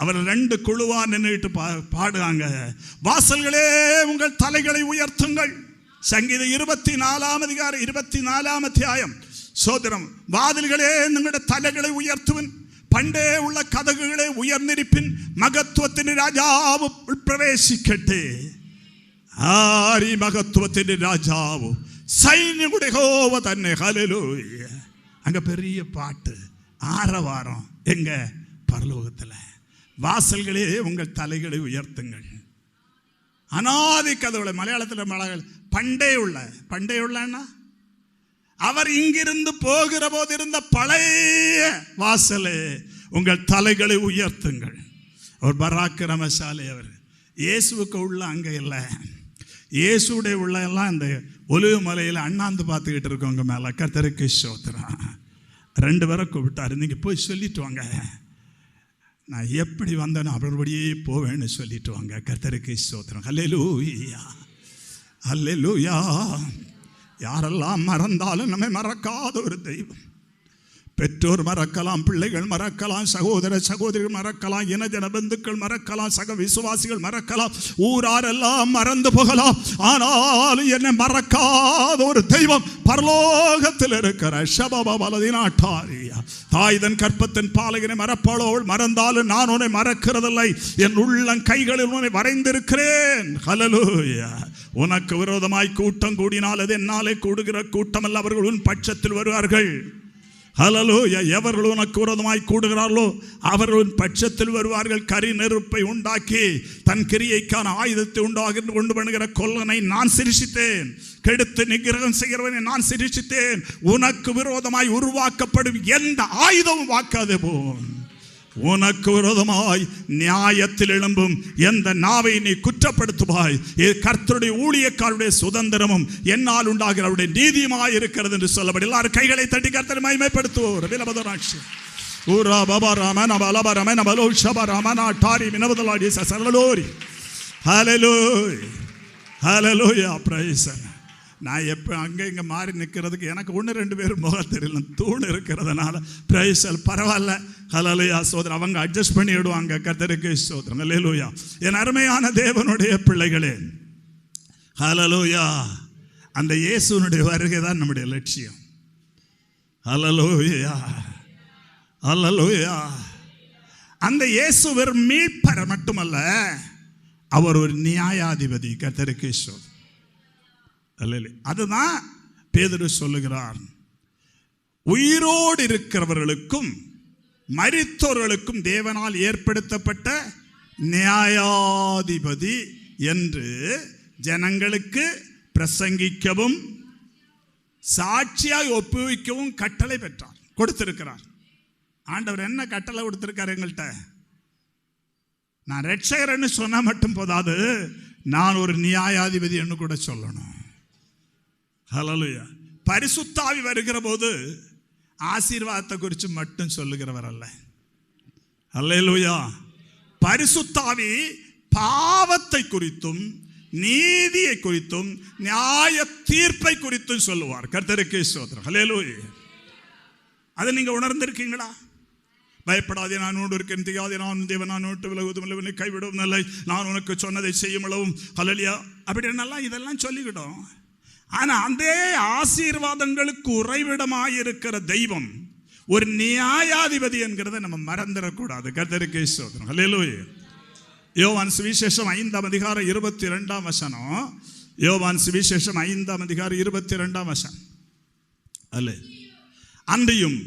S1: அவர் 2 குழுவா நின்றுட்டு பாடுறாங்க. வாசல்களே உங்கள் தலைகளை உயர்த்துங்கள். சங்கீதம் 24ஆம் அதிகாரம் 24ஆம் அத்தியாயம். சோதரம், வாதில்களே നിങ്ങളുടെ தலைகளை உயர்த்துவன், പണ്ടേ ഉള്ള കഥകളെ ഉയർന്നിരിപ്പിൻ, മഹത്വത്തിന്റെ രാജാവ് പ്രവേശിക്കട്ടെ. ആരി മഹത്വത്തിന്റെ രാജാവ് സൈന്യങ്ങളുടെ യഹോവ തന്നെ. ഹല്ലേലൂയ. அங்க பெரிய பாட்டு, ஆரவாரம். எங்க? பரலோகத்தில். வாசல்களே உங்கள் தலைகளை உயர்த்துங்கள். அநாதி கதவுகளை மலையாளத்தில் பண்டே உள்ளன்னா அவர் இங்கிருந்து போகிற போது இருந்த பழைய வாசலே உங்கள் தலைகளை உயர்த்துங்கள். அவர் பராக்கிரமசாலி. அவர் இயேசுவுக்கு உள்ள அங்க இல்லை, இயேசுடைய உள்ள எல்லாம் இந்த ஒலிவ மலையில் அண்ணாந்து பார்த்துக்கிட்டு இருக்கவங்க மேல. கர்த்தருக்கு ஸ்தோத்திரம். 2 பேரை கூப்பிட்டாரு, நீங்க போய் சொல்லிட்டு வாங்க, நான் எப்படி வந்தேனோ அப்படியே போவேன்னு சொல்லிட்டு வாங்க. கர்த்தருக்கு ஸ்தோத்திரம். ஹல்லேலூயா, ஹல்லேலூயா. யாரெல்லாம் மறந்தாலும் நம்மை மறக்காத ஒரு தெய்வம். பெற்றோர் மறக்கலாம், பிள்ளைகள் மறக்கலாம், சகோதர சகோதரிகள் மறக்கலாம், இனஜன பந்துக்கள் மறக்கலாம், சக விசுவாசிகள் மறக்கலாம், ஊராரெல்லாம் மறந்து போகலாம். ஆனால் என்னை மறக்காத ஒரு தெய்வம் பரலோகத்தில் இருக்கிற ஷபபலதினாட்டாரியா. தாய் தன் கற்பத்தின் பாலகனை மறப்பாளோ, அவள் மறந்தாலும் நான் உன்னை மறக்கிறதில்லை, என் உள்ளம் கைகளில் உன்னை வரைந்திருக்கிறேன். ஹல்லேலூயா. உனக்கு விரோதமாய் கூட்டம் கூடினால் அது என்னாலே கூடுகிற கூட்டம் அல்ல, அவர்கள் உன் பட்சத்தில் வருவார்கள். ஹல்லேலூயா. எவர்கள் உனக்கு விரோதமாய் கூடுகிறார்களோ அவர்களின் பட்சத்தில் வருவார்கள். கரி நெருப்பை உண்டாக்கி தன் கிரியைக்கான ஆயுதத்தை உண்டு பண்ணுகிற கொல்லனை நான் சிருஷித்தேன். கெடுத்து நிகிரகம் செய்கிறவனை நான் சிருஷித்தேன். உனக்கு விரோதமாய் உருவாக்கப்படும் எந்த ஆயுதமும் வாக்காதே போம். உனக்கு விரோதமாய் நியாயத்தில் எழும்பும் எந்த நாவை நீ குற்றப்படுத்துவாய். கர்த்தருடைய ஊழியக்காரருடைய சுதந்திரமும் என்னால் உண்டாகிற அவருடைய நீதியுமாய் இருக்கிறது என்று சொல்லப்படும். எல்லாரும் கைகளை தட்டி கர்த்தரை மகிமைப்படுத்துவோர். நான் எப்போ அங்கே இங்கே மாறி நிற்கிறதுக்கு எனக்கு 1-2 பேர் முகம் தெரியல, தூண் இருக்கிறதுனால பிரைசல் பரவாயில்ல. ஹல்லேலூயா சோதரன் அவங்க அட்ஜஸ்ட் பண்ணி விடுவாங்க. கர்த்தருக்கு சோதரம். ஹல்லேலூயா. என் அருமையான தேவனுடைய பிள்ளைகளே, ஹல்லேலூயா, அந்த இயேசுனுடைய வருகை தான் நம்முடைய லட்சியம். ஹல்லேலூயா, ஹல்லேலூயா. அந்த இயேசு வெறும் மீட்பர் மட்டுமல்ல, அவர் ஒரு நியாயாதிபதி. கர்த்தருக்கு சோதரம். அதுதான் பேதுரு சொல்லுகிறார். உயிரோடு இருக்கிறவர்களுக்கும் மரித்தோர்களுக்கும் தேவனால் ஏற்படுத்தப்பட்ட நியாயாதிபதி என்று ஜனங்களுக்கு பிரசங்கிக்கவும் சாட்சியாய் ஒப்புவிக்கவும் கட்டளை பெற்றார், கொடுத்திருக்கிறார். ஆண்டவர் என்ன கட்டளை கொடுத்திருக்கார் எங்கள்கிட்ட? நான் ரட்சகர்னு சொன்னா மட்டும் போதாது, நான் ஒரு நியாயாதிபதி என்று கூட சொல்லணும். ஹல்லேலூயா. பரிசுத்த ஆவி வருகிற போது ஆசீர்வாதத்தை குறித்து மட்டும் சொல்லுகிறவர் அல்ல. ஹல்லேலூயா. பரிசுத்த ஆவி பாவத்தை குறித்தும் நீதியை குறித்தும் நியாய தீர்ப்பை குறித்தும் சொல்லுவார். கர்த்தருக்கு ஸ்தோத்திரம். ஹல்லேலூயா. அதை நீங்க உணர்ந்திருக்கீங்களா? பயப்படாதே, நான் உன்னோடு இருக்கேன். தியாதே, நான் தேவன், நான் விட்டு விலகுவதும் இல்லை, உன்னை கைவிடவும் இல்லை, நான் உனக்கு சொன்னதை செய்யும் அளவும். ஹல்லேலூயா. அப்படி என்னெல்லாம் இதெல்லாம் சொல்லிக்கிட்டோம். ஆனா அந்த ஆசீர்வாதங்களுக்கு உறைவிடமாயிருக்கிற தெய்வம் ஒரு நியாயாதிபதி என்கிறத நம்ம மறந்துடக்கூடாது. கர்த்தருக்கு ஸ்தோத்திரம். ஹல்லேலூயா. யோவான் சுவிசேஷம் 5ஆம் அதிகாரம் 22ஆம் வசனம். யோவான் சுவிசேஷம் 5ஆம் அதிகாரம் 22ஆம் வசனம். அல்ல, அன்றியும்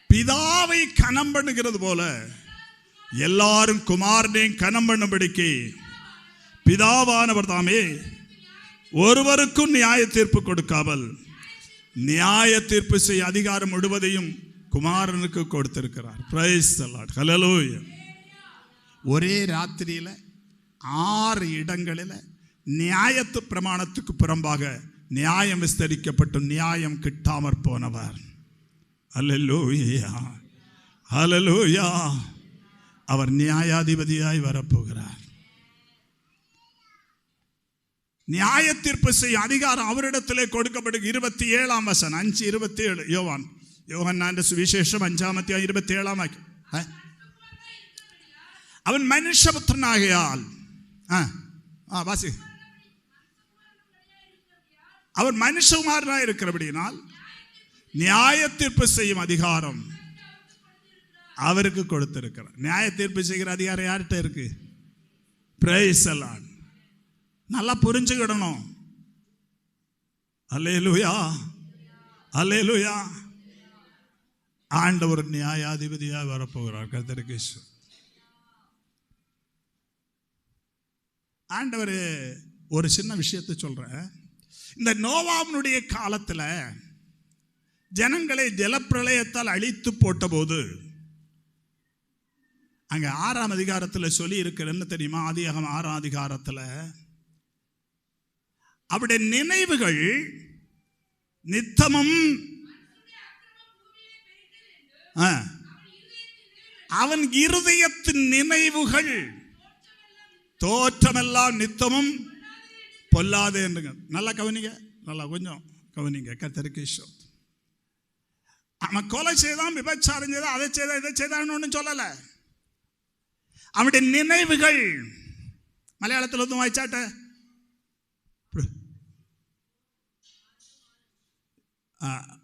S1: பிதாவை கனம் பண்ணுகிறது போல எல்லாரும் குமாரனையும் கனம் பண்ணும்படிக்கு பிதாவானவர் தாமே ஒருவருக்கும் நியாய தீர்ப்பு கொடுக்காமல் நியாய தீர்ப்பு செய்ய அதிகாரம் முழுவதையும் குமாரனுக்கு கொடுத்திருக்கிறார். பிரைஸ் தி லார்ட். ஹல்லேலூயா. ஒரே ராத்திரியில 6 இடங்களில் நியாயத்து பிரமாணத்துக்கு புறம்பாக நியாயம் விஸ்தரிக்கப்பட்டு நியாயம் கிட்டாமற் போனவர். ஹல்லேலூயா, ஹல்லேலூயா. அவர் நியாயாதிபதியாய் வரப்போகிறார். நியாய தீர்ப்பு செய்ய அதிகாரம் அவரிடத்திலே கொடுக்கப்படும். 27ஆம் வசனம், 5:27. யோவான் சுவிசேஷம் 5ஆம் அத்தியாயம் 27ஆம் வாக்கியம். அவன் மனுஷபுத்திரனாகையால் வாசி, அவர் மனுஷகுமாரனாய் இருக்கிறபடியினால் நியாய தீர்ப்பு செய்யும் அதிகாரம் அவருக்கு கொடுத்திருக்கிறார். நியாய தீர்ப்பு செய்கிற அதிகாரம் யார்கிட்ட இருக்கு? Praise the Lord. நல்லா புரிஞ்சுக்கிடணும். அல்லேலூயா, அல்லேலூயா. ஆண்டவர் நியாயாதிபதியாக வரப்போகிறார். கர்த்தருக்கு ஆண்டவர் ஒரு சின்ன விஷயத்தை சொல்றேன். இந்த நோவாவினுடைய காலத்தில் ஜனங்களை ஜலப்பிரளயத்தால் அழித்து போட்ட போது அங்க 6ஆம் அதிகாரத்தில் சொல்லி இருக்கிற என்ன தெரியுமா? ஆதியாகமம் 6ஆம் அதிகாரத்தில் அவருடைய நினைவுகள் நித்தமும் அவன் இருதயத்தின் நினைவுகள் தோற்றமெல்லாம் நித்தமும் பொல்லாது என்று. நல்லா கவனிங்க, நல்லா கொஞ்சம் கவனிங்க. கர்த்தருக்கு ஸ்தோத்திரம். அவன் கொலை செய்தான், விபச்சாரம் செய்தான், அதை செய்தான், இதை செய்தான்னு ஒன்றும் சொல்லலை. அவனுடைய நினைவுகள், மலையாளத்தில் வந்து வாய்ச்சாட்ட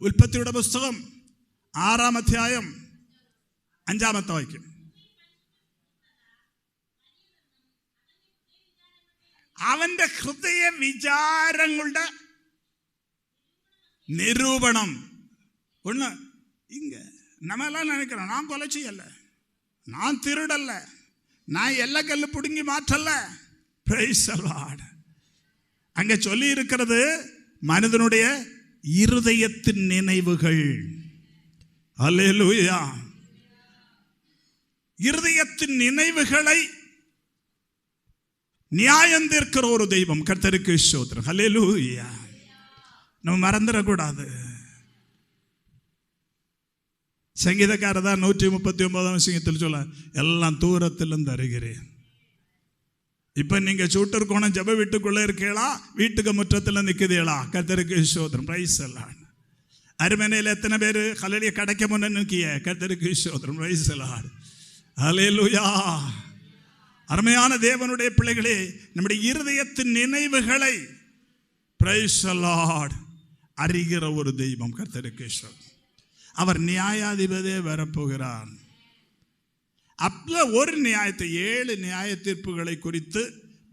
S1: ഉൽപ്പത്തിയുടെ പുസ്തകം 6ആം അധ്യായം 5-ാമത്തെ വാക്യം. അവന്റെ ഹൃദയ വിചാരങ്ങളുടെ നിരൂപണം ஒன்று இங்க நம்ம எல்லாம் நினைக்கிறோம், நான் கொலை செய்யல, நான் திருடல்ல, நான் எல்லா கல்லு பிடுங்கி மாற்றல. Praise the Lord. அங்க சொல்லி இருக்கிறது மனிதனுடைய இருதயத்தின் நினைவுகள். அல்லேலூயா. இருதயத்தின் நினைவுகளை நியாயம் தீர்க்கிற ஒரு தெய்வம். கர்த்தருக்கு ஸ்தோத்திரம். அல்லேலூயா. நம்ம மறந்துடக்கூடாது. சங்கீதக்காரர் தான் 139ஆம் சங்கீதத்தில் சொல்ல, எல்லாம் தூரத்திலிருந்து அறிகிறேன். இப்ப நீங்க சூட்டர் கோணம் ஜப வீட்டுக்குள்ள இருக்கீங்களா, வீட்டுக்கு முற்றத்தில் நிற்குதீங்களா? கர்த்தருக்கு ஸ்தோத்திரம். Praise the Lord. அருமனையில் எத்தனை பேர் ஹல்லேலூயா கிடைக்க முன்ன நிற்கிய? கர்த்தருக்கு ஸ்தோத்திரம். Praise the Lord. ஹல்லேலூயா. அருமையான தேவனுடைய பிள்ளைகளே, நம்முடைய இருதயத்தின் நினைவுகளை பிரைஸ் தி லார்ட் அறிகிற ஒரு தெய்வம் கர்த்தருக்கு ஸ்தோத்திரம். அவர் நியாயாதிபதியே வரப்போகிறார். அப்ப ஒரு நியாயத்தை 7 நியாய தீர்ப்புகளை குறித்து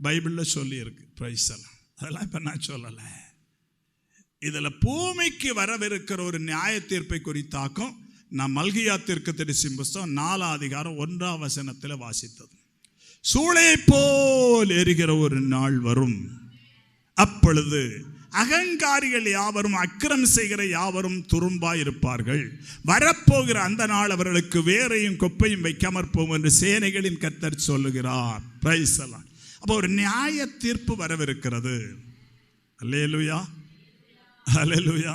S1: பைபிளில் சொல்லி இருக்கு. Praise the Lord. அதெல்லாம் இப்ப நான் சொல்லல. இதுல பூமிக்கு வரவிருக்கிற ஒரு நியாய தீர்ப்பை குறித்தாக்கும் நான் மல்கியா தீர்க்கதரிசி புத்தகம் 4ஆம் அதிகாரம் 1ஆம் வசனத்தில் வாசித்தது. சூளை போல் எரிகிற ஒரு நாள் வரும், அப்பொழுது அகங்காரிகள் யாவரும் அக்கிரம் செய்கிற யாவரும் துரும்பாய் இருப்பார்கள். வரப்போகிற அந்த நாள் அவர்களுக்கு வேரையும் கொப்பையும் வைக்காமற் போகும் என்று சேனைகளின் கர்த்தர் சொல்லுகிறார். Praise the Lord. அப்போ ஒரு நியாய தீர்ப்பு வரவிருக்கிறது. அல்லேலூயா. அல்லேலூயா.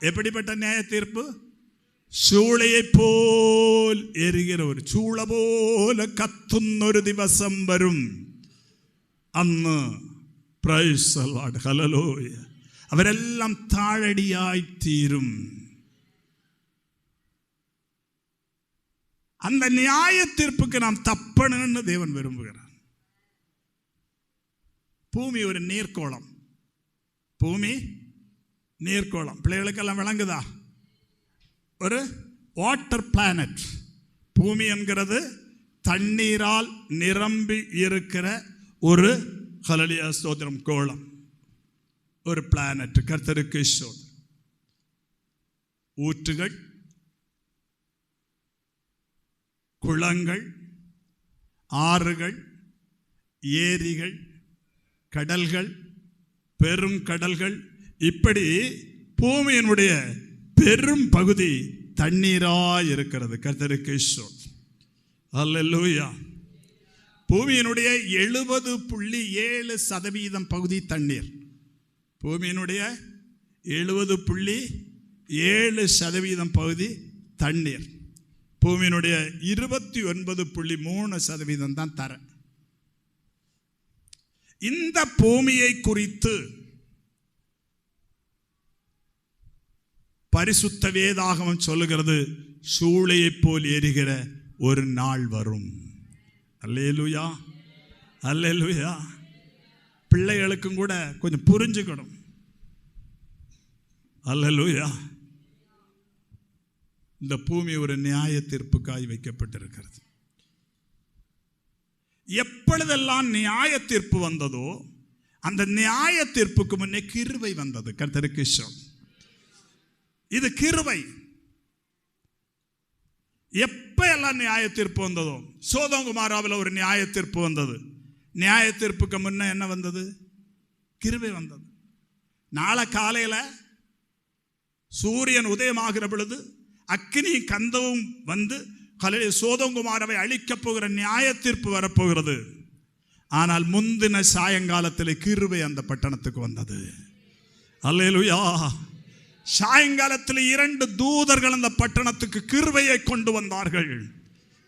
S1: எப்படிப்பட்ட நியாய தீர்ப்பு? சூளையை போல் எரிகிற ஒரு சூள போல கத்துന്നൊരു ദിവസം വരും. അന്ന് പ്രൈസ് ദി ലോർഡ്. ഹല്ലേലൂയ. അവരെല്ലാം താഴടിയായി തീരും. அந்த நியாய தீர்ப்புக்கு நாம் தப்பணும்னு தேவன் விரும்புகிறார். பூமி ஒரு நீர்க்கோளம். பூமி நீர்க்கோளம். பிள்ளைகளுக்கெல்லாம் விளங்குதா? ஒரு வாட்டர் பிளானட். பூமி என்கிறது தண்ணீரால் நிரம்பி இருக்கிற ஒரு ஹல்லேலூயா ஸ்தோத்திரம் கோளம், ஒரு பிளானட். கர்த்தருக்கு ஸ்தோத்திரம். ஊற்றுகள், குளங்கள், ஆறுகள், ஏரிகள், கடல்கள், பெரும் கடல்கள், இப்படி பூமியினுடைய பெரும் பகுதி தண்ணீராய் இருக்கிறது. கர்த்தருக்கு ஸ்தோத்திரம். அல்லேலூயா. பூமியினுடைய 70.7% பகுதி தண்ணீர். பூமியினுடைய 70.7% பகுதி தண்ணீர். பூமியினுடைய 29.3% தான் தரை. இந்த பூமியை குறித்து பரிசுத்த வேதாகமம் சொல்லுகிறது, சூளையை போல் எரிகிற ஒரு நாள் வரும். அல்லேலூயா. அல்லேலூயா. பிள்ளைகளுக்கும் கூட கொஞ்சம் புரிஞ்சுக்கணும். அல்லேலூயா. இந்த பூமி ஒரு நியாய தீர்ப்புக்காய் வைக்கப்பட்டிருக்கிறது. எப்பொழுதெல்லாம் நியாய தீர்ப்பு வந்ததோ அந்த நியாய தீர்ப்புக்கு முன்னே கிருபை வந்தது. கர்த்தருக்கு ஸ்தோத்திரம். இது கிருபை. எப்ப எல்லாம் நியாய தீர்ப்பு வந்ததோ, சோதோம் குமாராவில் ஒரு நியாய தீர்ப்பு வந்தது. நியாய தீர்ப்புக்கு முன்ன என்ன வந்தது? கிருபை வந்தது. நாளை காலையில் சூரியன் உதயமாகிற பொழுது அக்கினி கந்தவும் வந்து சோதோம் குமாராவை அழிக்கப் போகிற நியாய தீர்ப்பு வரப்போகிறது. ஆனால் முந்தின சாயங்காலத்தில் கிருபை அந்த பட்டணத்துக்கு வந்தது. அல்லேலூயா. சாயங்காலத்தில் 2 தூதர்கள் அந்த பட்டணத்துக்கு கிருபையை கொண்டு வந்தார்கள்.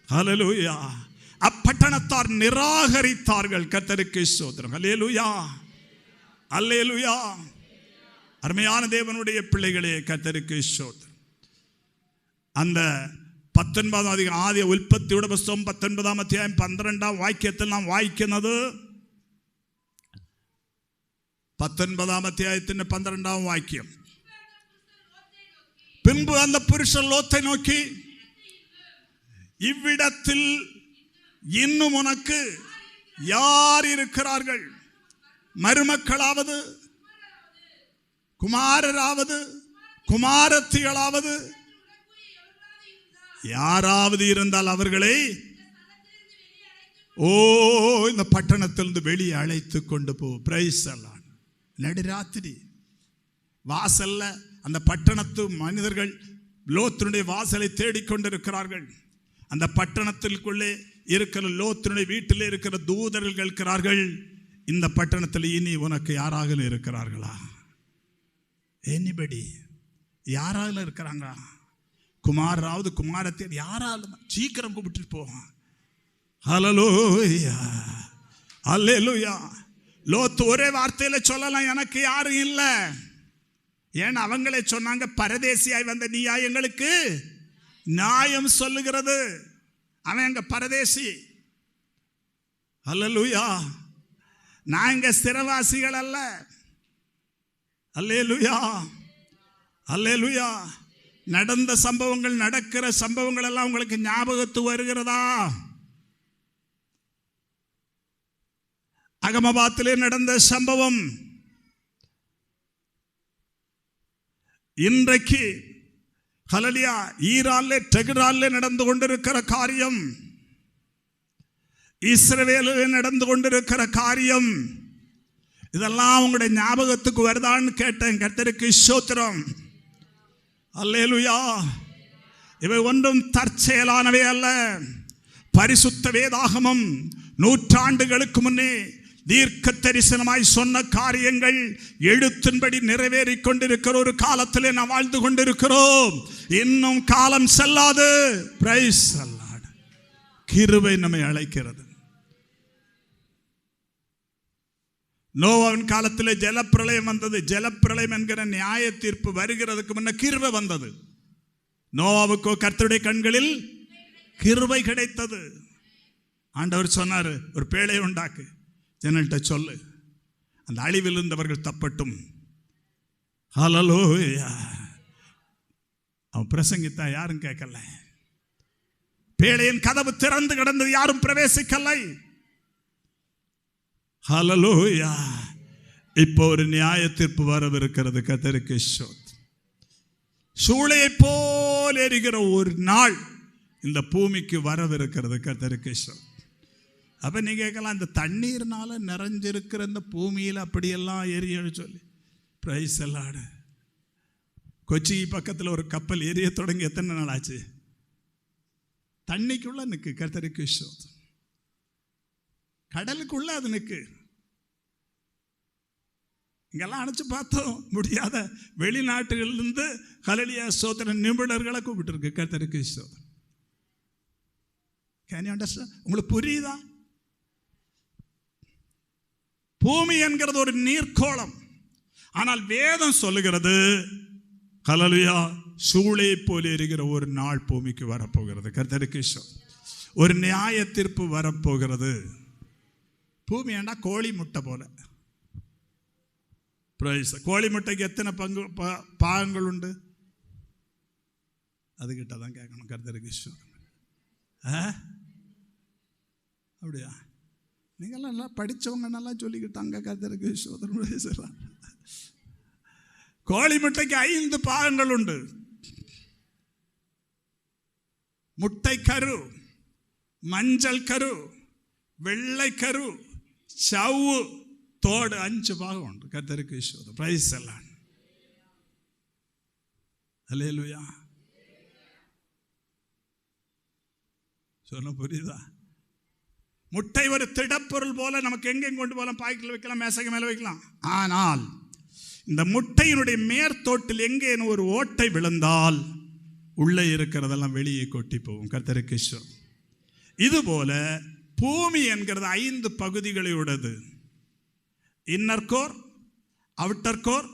S1: ஹல்லேலூயா. அப்பட்டணத்தார் நிராகரித்தார்கள். கர்த்தருக்கு ஸ்தோத்திரம். ஹல்லேலூயா. அல்லேலூயா. அருமையான தேவனுடைய பிள்ளைகளே, கர்த்தருக்கு ஸ்தோத்திரம். அந்த 19ஆம் அதிகாரம் ആദ്യ ഉൽപ്പത്തിയുടെ പുസ്തകം 19ആം അധ്യായം 12ആം വാക്യത്തിൽ നാം വായിക്കുന്നത് 19ആം അധ്യായത്തിന്റെ 12ആം വാക്യം. பின்பு அந்த புருஷன் லோத்தை நோக்கி, இவ்விடத்தில் இன்னும் உனக்கு யார் இருக்கிறார்கள்? மருமக்களாவது குமாரராவது குமாரத்திகளாவது யாராவது இருந்தால் அவர்களை இந்த பட்டணத்திலிருந்து வெளியே அழைத்து கொண்டு போ. பிரைஸ் எல்லாம் நடுராத்திரி வாசல்ல அந்த பட்டணத்து மனிதர்கள் லோத்தினுடைய வாசலை தேடிக்கொண்டிருக்கிறார்கள். அந்த பட்டணத்திற்குள்ளே இருக்கிற லோத்தினுடைய வீட்டில் இருக்கிற தூதர்கள் கேட்கிறார்கள், இந்த பட்டணத்தில் இனி உனக்கு யாராக இருக்கிறார்களா? எனிபடி யாராக இருக்கிறாங்களா? குமாராவது குமாரத்தை யாராலும் சீக்கிரம் கூப்பிட்டு போவான். ஹல்லேலூயா ஹல்லேலூயா. லோத்து ஒரே வார்த்தையில சொல்லலாம், எனக்கு யாரும் இல்லை. ஏன்னா அவங்களே சொன்னாங்க, பரதேசியாய் வந்த நீயா எங்களுக்கு நியாயம் சொல்லுகிறது. அவன் எங்க பரதேசி. ஹல்லேலூயா. நாங்க ஸ்திரவாசிகள் அல்ல. ஹல்லேலூயா ஹல்லேலூயா. நடந்த சம்பவங்கள், நடக்கிற சம்பவங்கள் எல்லாம் உங்களுக்கு ஞாபகத்து வருகிறதா? அகமபாத்திலே நடந்த சம்பவம் இன்றைக்கு ஹல்லேலூயா ஈரானிலே டெஹ்ரானிலே நடந்து கொண்டிருக்கிற காரியம், இஸ்ரவேலிலே நடந்து கொண்டிருக்கிற காரியம், இதெல்லாம் உங்களுடைய ஞாபகத்துக்கு வருதான்னு கேட்டேன். கர்த்தருக்கு ஸ்தோத்திரம். அல்லேலூயா. இவை ஒன்றும் தற்செயலானவே அல்ல. பரிசுத்த வேதாகமம் நூற்றாண்டுகளுக்கு முன்னே தீர்க்க தரிசனமாய் சொன்ன காரியங்கள் எழுத்தின்படி நிறைவேறிக் கொண்டிருக்கிற ஒரு காலத்திலே நாம் வாழ்ந்து கொண்டிருக்கிறோம். இன்னும் காலம் செல்லாது. பிரைஸ் அல்லாஹ். கிருபை நம்மை அழைக்கிறது. நோவாவின் காலத்தில் ஜலப்பிரளயம் வந்தது. ஜலப்பிரளயம் என்கிற நியாய தீர்ப்பு வருகிறதுக்கு முன்ன கிருபை வந்தது. நோவாவுக்கோ கர்த்தருடைய கண்களில் கிருபை கிடைத்தது. ஆண்டவர் சொன்னார், ஒரு பேழையை உண்டாக்கு, ஜனல்கிட்ட சொல்லு, அந்த அழிவில் இருந்தவர்கள் தப்பட்டும். ஹல்லேலூயா. அவன் பிரசங்கித்தா யாரும் கேட்கல. பேழையின் கதவு திறந்து கிடந்தது, யாரும் பிரவேசிக்கலை. ஹல்லேலூயா. இப்போ ஒரு நியாய தீர்ப்பு வரவிருக்கிறது. கர்த்தருக்கு ஸ்தோத்திரம். சூளையை போல் எரிகிற ஒரு நாள் இந்த பூமிக்கு வரவிருக்கிறது. கர்த்தருக்கு ஸ்தோத்திரம். அப்ப நீங்க கேட்கலாம், இந்த தண்ணீர்னால நிறைஞ்சிருக்கிற இந்த பூமியில் அப்படியெல்லாம் எரிய சொல்லி. பிரைஸ் எல்லாம். கொச்சி பக்கத்தில் ஒரு கப்பல் எரிய தொடங்கி எத்தனை நாள் ஆச்சு? தண்ணிக்குள்ள நிற்கு. கர்த்தருக்கு ஸ்தோத்திரம். கடலுக்குள்ள அது நிற்கு. இங்கெல்லாம் அணைச்சு பார்த்தோம், முடியாத வெளிநாட்டுகளிலிருந்து ஹல்லேலூயா ஸ்தோத்திர நிபுணர்களை கூப்பிட்டு இருக்கு. கர்த்தருக்கு ஸ்தோத்திரம். Can you understand? உங்களுக்கு புரியுதா? பூமி என்கிறது ஒரு நீர்க்கோளம். ஆனால் வேதம் சொல்லுகிறது, ஹல்லேலூயா, சூளை போல எரிகிற ஒரு நாள் பூமிக்கு வரப்போகிறது. கர்த்தருக்கு ஸ்தோத்திரம். ஒரு நியாய தீர்ப்பு வரப்போகிறது. பூமி ஏண்டா கோழி முட்டை போல. கோழி முட்டைக்கு எத்தனை பாகங்கள் உண்டு? அதுகிட்ட தான் கேட்கணும். கர்த்தருக்கு ஸ்தோத்திரம். அப்படியா? நீங்கெல்லாம் நல்லா படித்தவங்க நல்லா சொல்லிக்கிட்டாங்க. கர்த்தருக்கு ஸ்தோத்திரம். கோழி முட்டைக்கு 5 பாகங்கள் உண்டு. முட்டை கரு, மஞ்சள் கரு, வெள்ளை கரு, சவ்வு, தோடு, 5 பாகம் உண்டு. கர்த்தருக்கு ஸ்தோத்திரம். பிரைஸ் எல்லாம். அல்லேலூயா. சொன்ன புரியுதா? முட்டை ஒரு திடப்பொருள் போல நமக்கு எங்கெங்க கொண்டு போகலாம், பாய்க்கில் வைக்கலாம், மேசைக்கு மேலே வைக்கலாம். ஆனால் இந்த முட்டையினுடைய மேற்தோட்டில் எங்கே ஒரு ஓட்டை விழுந்தால் உள்ளே இருக்கிறதெல்லாம் வெளியே கொட்டி போகும். கர்த்தருக்கு ஸ்தோத்திரம். இதுபோல பூமி என்கிறது 5 பகுதிகளையுடையது. இன்னர் கோர், அவுட்டர் கோர்,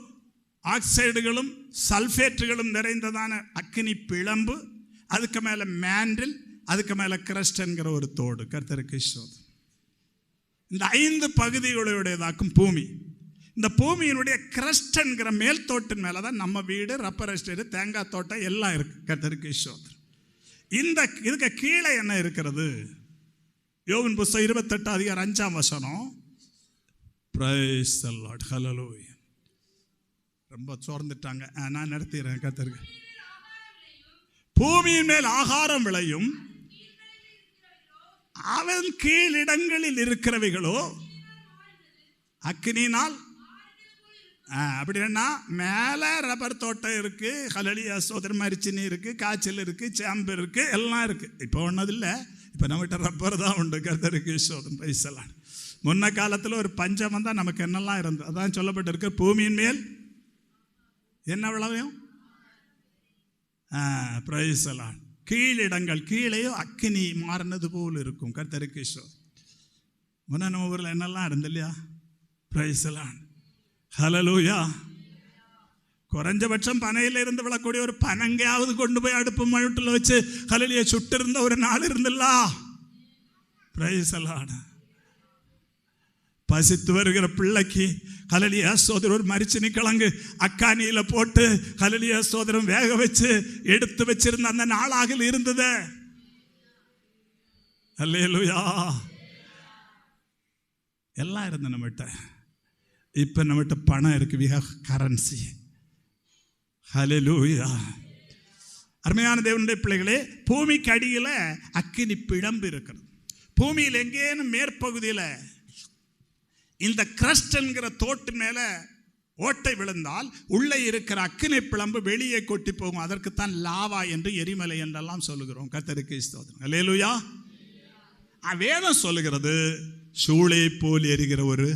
S1: ஆக்சைடுகளும் சல்ஃபேட்டுகளும் நிறைந்ததான அக்கினி பிழம்பு, அதுக்கு மேலே மேண்டில், அதுக்கு மேலே கிரஸ்ட் என்கிற ஒரு தோடு. கர்த்தருக்கு ஸ்தோத்திரம். இந்த 5 பகுதிகளுடையதாக்கும் பூமி. இந்த பூமியினுடைய கிரஸ்ட் என்கிற மேல் தோட்டின் மேலே தான் நம்ம வீடு, ரப்பர் எஸ்டேட், தேங்காய் தோட்டம் எல்லாம் இருக்கு. கர்த்தருக்கு ஸ்தோத்திரம். இந்த இதுக்கு கீழே என்ன இருக்கிறது? யோவின் புஸ்தகம் 28 அதிகாரம் 5 வசனம். பிரைஸ் தி லார்ட். ஹல்லேலூயா. ரொம்ப சோர்ந்துட்டாங்க. நான் நிறுத்திடுறேன். கர்த்தருக்கு பூமியின் மேல் ஆகாரம் விளையும், அவன் கீழிடங்களில் இருக்கிறவைகளோ அக்கினினால். அப்படின்னா மேலே ரப்பர் தோட்டம் இருக்கு, ஹலலியா சோதரம் மரிச்சினி இருக்கு, காய்ச்சல் இருக்கு, சேம்பு இருக்கு, எல்லாம் இருக்கு. இப்போ ஒன்னதில்லை, இப்போ நம்மகிட்ட ரப்பர் தான் உண்டு. கர்த்தருக்கு சோதரம் பைசலாம். முன்ன காலத்தில் ஒரு பஞ்சம் வந்தால் நமக்கு என்னெல்லாம் இருந்தது அதான் சொல்லப்பட்டிருக்கு. பூமியின் மேல் என்ன விளையும்? பிரைசலான். கீழிடங்கள் கீழேயோ அக்கினி மாறினது போல் இருக்கும். கர்த்தருக்கு சோதரம். முன்ன நம்ம ஊரில் என்னெல்லாம் இருந்து இல்லையா? பிரைசலான். ஹல்லேலூயா. குறைஞ்சபட்சம் பனையில் இருந்து விழக்கூடிய ஒரு பனங்கையாவது கொண்டு போய் அடுப்பு மழுட்டில் வச்சு ஹல்லேலூயா சுட்டு இருந்த ஒரு நாள் இருந்தில்ல. பிரைசலான். பசித்து வருகிற பிள்ளைக்கு ஹல்லேலூயா சோதரம் ஒரு மரிச்சினி கிழங்கு அக்கானியில போட்டு ஹல்லேலூயா சோதரம் வேக வச்சு எடுத்து வச்சிருந்த அந்த நாளாக இருந்தது. ஹல்லேலூயா. எல்லாம் இருந்த நம்மகிட்ட. இப்ப நம்மகிட்ட பணம் இருக்கு. we have currency. ஹல்லேலூயா. அருமையான தேவனுடைய பிள்ளைகளே, பூமிக்கு அடியில் அக்கினி பிழம்பு இருக்கிறது. பூமியில் எங்கேனும் மேற்பகுதியில் இந்த கிரஸ்ட் என்கிற தோட்டு மேலே ஓட்டை விழுந்தால் உள்ளே இருக்கிற அக்கினி பிழம்பு வெளியே கொட்டி போகும். அதற்குத்தான் லாவா என்று எரிமலை என்றெல்லாம் சொல்லுகிறோம். கர்த்தருக்கு ஸ்தோத்திரம். ஹல்லேலூயா. வேதம் சொல்லுகிறது சூளை போல் எரிகிற ஒரு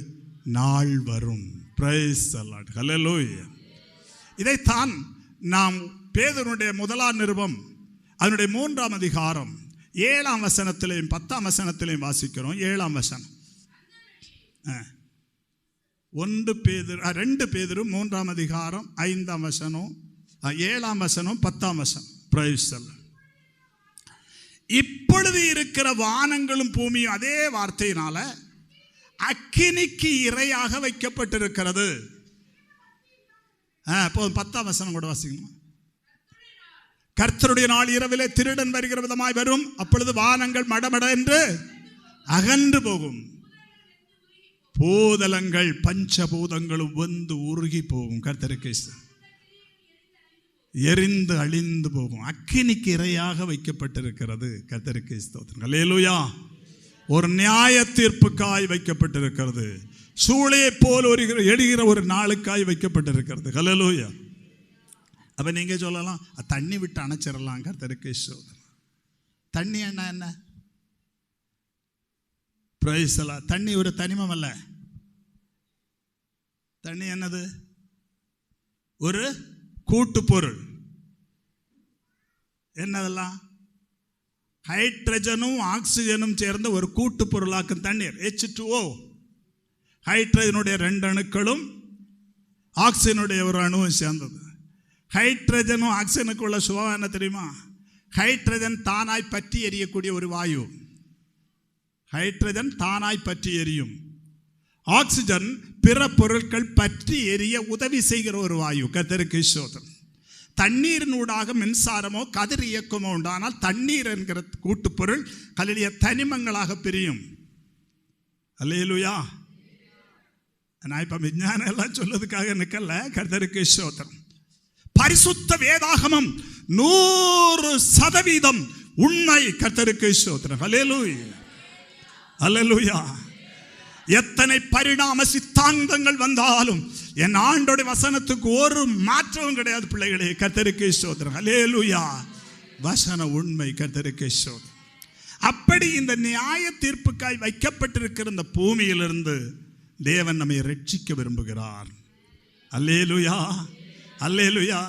S1: நாள் வரும். பிரைஸ் தி லார்ட். ஹல்லேலூயா. இதைத்தான் நாம் பேதுருடைய முதலாம் நிருபம் அதனுடைய 3ஆம் அதிகாரம் 7ஆம் வசனத்திலையும் 10ஆம் வசனத்திலையும் வாசிக்கிறோம். 7ஆம் வசனம். 2 பேதுரு 3ஆம் அதிகாரம் 5ஆம் வசனம் 7ஆம் வசனம் 10ஆம் வசனம். பிரைஸ் தி லார்ட். இப்பொழுது இருக்கிற வானங்களும் பூமியும் அதே வார்த்தையினால அக்கினிக்கு இரையாக வைக்கப்பட்டிருக்கிறது. 10ஆம் வசனம் கூட வாசிக்கணும். கர்த்தருடைய நாள் இரவிலே திருடன் வருகிற விதமாய் வரும். அப்பொழுது வானங்கள் மடமட என்று அகன்று போகும், பூதலங்கள் பஞ்சபூதங்களும் வந்து உருகி போகும். கர்த்தருக்கு எரிந்து அழிந்து போகும். அக்கினிக்கு இரையாக வைக்கப்பட்டிருக்கிறது. கர்த்தருக்கு ஸ்தோத்திரம். ஹல்லேலூயா. ஒரு நியாய தீர்ப்புக்காய் வைக்கப்பட்டிருக்கிறது. சூளையை போல் எரிகிற ஒரு நாளுக்காய் வைக்கப்பட்டிருக்கிறது. ஹல்லேலூயா. அப்ப நீங்க சொல்லலாம் தண்ணி விட்டு அணைச்சிடலாம். கர்த்தருக்கு ஸ்தோத்திரம். தண்ணி என்ன? Praise the Lord. தண்ணி ஒரு தனிமம் அல்ல. தண்ணி என்னது? ஒரு கூட்டு பொருள். என்னதெல்லாம்? ஹைட்ரஜனும் ஆக்சிஜனும் சேர்ந்த ஒரு கூட்டு பொருளாக்கும் தண்ணீர். H2O. ஹைட்ரஜனுடைய 2 அணுக்களும் ஆக்சிஜனுடைய ஒரு அணுவும் சேர்ந்தது. ஹைட்ரஜனும் ஆக்சிஜனுக்கு உள்ள சுபாவம் என்ன தெரியுமா? ஹைட்ரஜன் தானாய் பற்றி எரியக்கூடிய ஒரு வாயு. ஹைட்ரஜன் தானாய் பற்றி எரியும். ஆக்சிஜன் பிற பொருட்கள் பற்றி எரிய உதவி செய்கிற ஒரு வாயு. கர்த்தருக்கு ஸ்தோத்திரம். தண்ணீரினூடாக மின்சாரமோ கதிர் இயக்கமோ உண்டானால் தண்ணீர் என்கிற கூட்டுப்பொருள் கலிலிய தனிமங்களாக பிரியும். அல்லேலூயா. நான் இப்ப விஞ்ஞானம் எல்லாம் சொல்லதுக்காக நிக்கல. கர்த்தருக்கு ஸ்தோத்திரம். பரிசுத்த வேதாகமம் 100% உண்மை. கர்த்தருக்கு ஸ்தோத்திரம். அல்லேலூயா. அல்லேலூயா. எத்தனை பரிணாம சித்தாந்தங்கள் வந்தாலும் என் ஆண்டோடைய வசனத்துக்கு ஒரு மாற்றமும் கிடையாது பிள்ளைகளே. கர்த்தருக்கு ஸ்தோத்திரம். ஹல்லேலூயா. வசன உண்மை. கர்த்தருக்கு ஸ்தோத்திரம். அப்படி இந்த நியாய தீர்ப்புக்காய் வைக்கப்பட்டிருக்கிற இந்த பூமியிலிருந்து தேவன் நம்மை ரட்சிக்க விரும்புகிறார். அல்லேலூயா. அல்லேலூயா.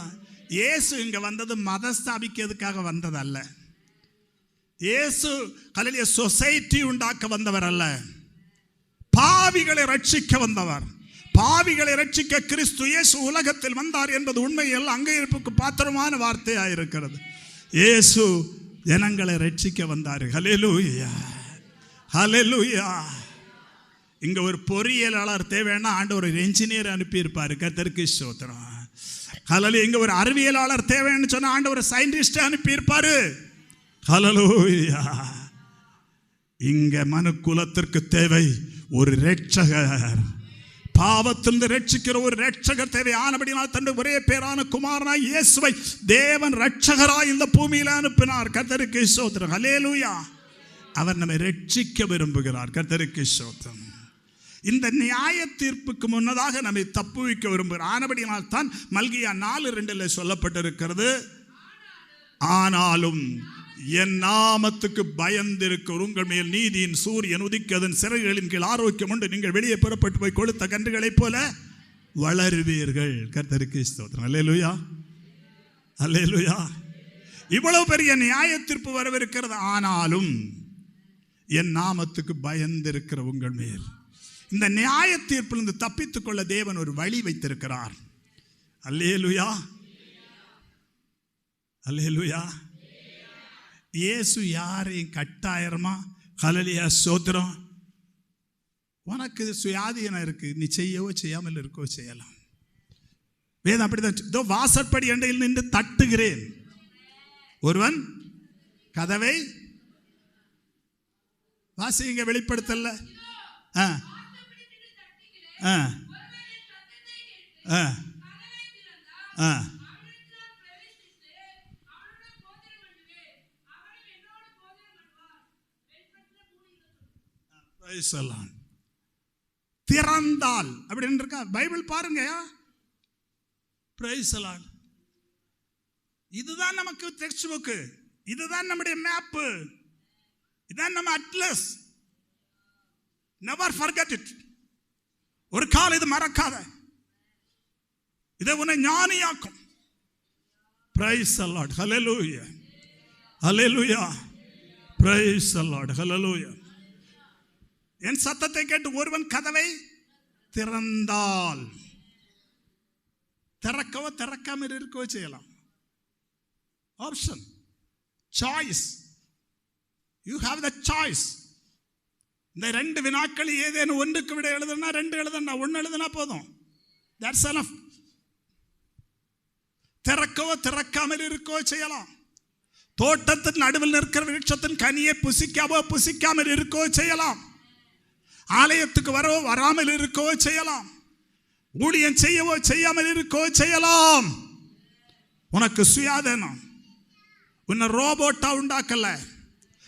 S1: இயேசு இங்க வந்தது மத ஸ்தாபிக்கிறதுக்காக வந்தது அல்ல. இயேசு ஹல்லேலூயா சொசைட்டி உண்டாக்க வந்தவர் அல்ல. பாவிகளை ரட்சிக்க வந்தவர். பாவிகளை ரட்சிக்க கிறிஸ்து இயேசு உலகத்தில் வந்தார் என்பது உண்மையில் அங்கீகரிப்புக்கு பாத்திரமான வார்த்தையாக இருக்கிறது. இயேசு ஜனங்களை ரட்சிக்க வந்தார். ஹல்லேலூயா. ஹல்லேலூயா. இங்க ஒரு பொறியியலாளர் தேவைன்னா ஆண்டவர் ஒரு என்ஜினியர் அனுப்பி இருப்பாரு. கர்த்தருக்கு ஸ்தோத்திரம். ஹல்லேலூயா. இங்க ஒரு அறிவியலாளர் தேவைன்னு சொன்னா ஆண்டவர் ஒரு சயின்டிஸ்ட் அனுப்பி இருப்பாரு. ஹல்லேலூயா. இங்க மனு குலத்திற்கு தேவை ஒரு இரட்சகர். பாவத்திலிருந்து ரட்சிக்கிற ஒரு ரட்சகர் தேவை. ஆனபடினால் தன்னுடைய ஒரே பேரான குமாரனாய் இயேசுவை தேவன் ரட்சகராய் இந்த பூமியில் அனுப்பினார். கர்த்தருக்கு ஸ்தோத்திரம். ஹல்லேலூயா. அவர் நம்மை ரட்சிக்க விரும்புகிறார். கர்த்தருக்கு ஸ்தோத்திரம். இந்த நியாய தீர்ப்புக்கு முன்னதாக நம்மை தப்புவிக்க விரும்புகிறார். ஆனபடினால் தான் மல்கியா 4:2 சொல்லப்பட்டிருக்கிறது, ஆனாலும் என் நாமத்துக்கு பயந்திருக்கிற உங்கள் மேல் நீதியின் சூரியன் உதிக்கதன் சிறைகளின் கீழ் ஆரோக்கியம் உண்டு, நீங்கள் வெளியே புறப்பட்டு போய் கொளுத்த கன்றுகளைப் போல வளருவீர்கள். கர்த்தருக்கு ஸ்தோத்திரம். அல்லேலூயா, அல்லேலூயா. இவ்வளவு பெரிய நியாய தீர்ப்பு வரவிருக்கிறது. ஆனாலும் என் நாமத்துக்கு பயந்திருக்கிற உங்கள் மேல், இந்த நியாய தீர்ப்பிலிருந்து தப்பித்துக் கொள்ள தேவன் ஒரு வழி வைத்திருக்கிறார். அல்லேலூயா, அல்லேலூயா. இயேசு யாரையும் கட்டாயிரமா ஹல்லேலூயா ஸ்தோத்திரம். உனக்கு சுயாதீனம் இருக்கு, நீ செய்யவோ செய்யாமல் இருக்கோ செய்யலாம். வேதம் அப்படிதான். இதோ வாசற்படி அண்டையில் நின்று தட்டுகிறேன், ஒருவன் கதவை வாசிங்க. வெளிப்படுத்தல திறந்தால் அப்படின்னு இருக்கா பைபிள் பாருங்க. இதுதான் நமக்கு டெக்ஸ்ட் புக், இதுதான் நம்முடைய மேப், இதுதான் நம்ம அட்லஸ். Never forget it. ஒரு காலம் இது மறக்காத. இதை உன்னை ஞானியாக்கும். பிரைஸ் தி லார்ட். ஹல்லேலூயா, ஹல்லேலூயா. பிரைஸ் தி லார்ட். ஹல்லேலூயா. என் சத்தத்தை கேட்டு ஒருவன் கதவை திறந்தால், திறக்கவோ திறக்காம இருக்கவோ செய்யலாம். Option, choice. You have the choice. இந்த 2 வினாக்கள் ஏதேனும் ஒன்றுக்கு விட எழுதுனா 2 எழுதுனா 1 எழுதுனா போதும். That's enough. திறக்கவோ திறக்காமல் இருக்கவோ செய்யலாம். தோட்டத்தின் நடுவில் நிற்கிற விருட்சத்தின் கனியை புசிக்கவோ புசிக்காமல் இருக்கவோ செய்யலாம். ஆலயத்துக்கு வரவோ வராமல் இருக்கவோ செய்யலாம். ஊழியம் செய்யவோ செய்யாமல் இருக்கவோ செய்யலாம். உனக்கு சுயாதீனம். உன்னை ரோபோட்டா உண்டாக்கல.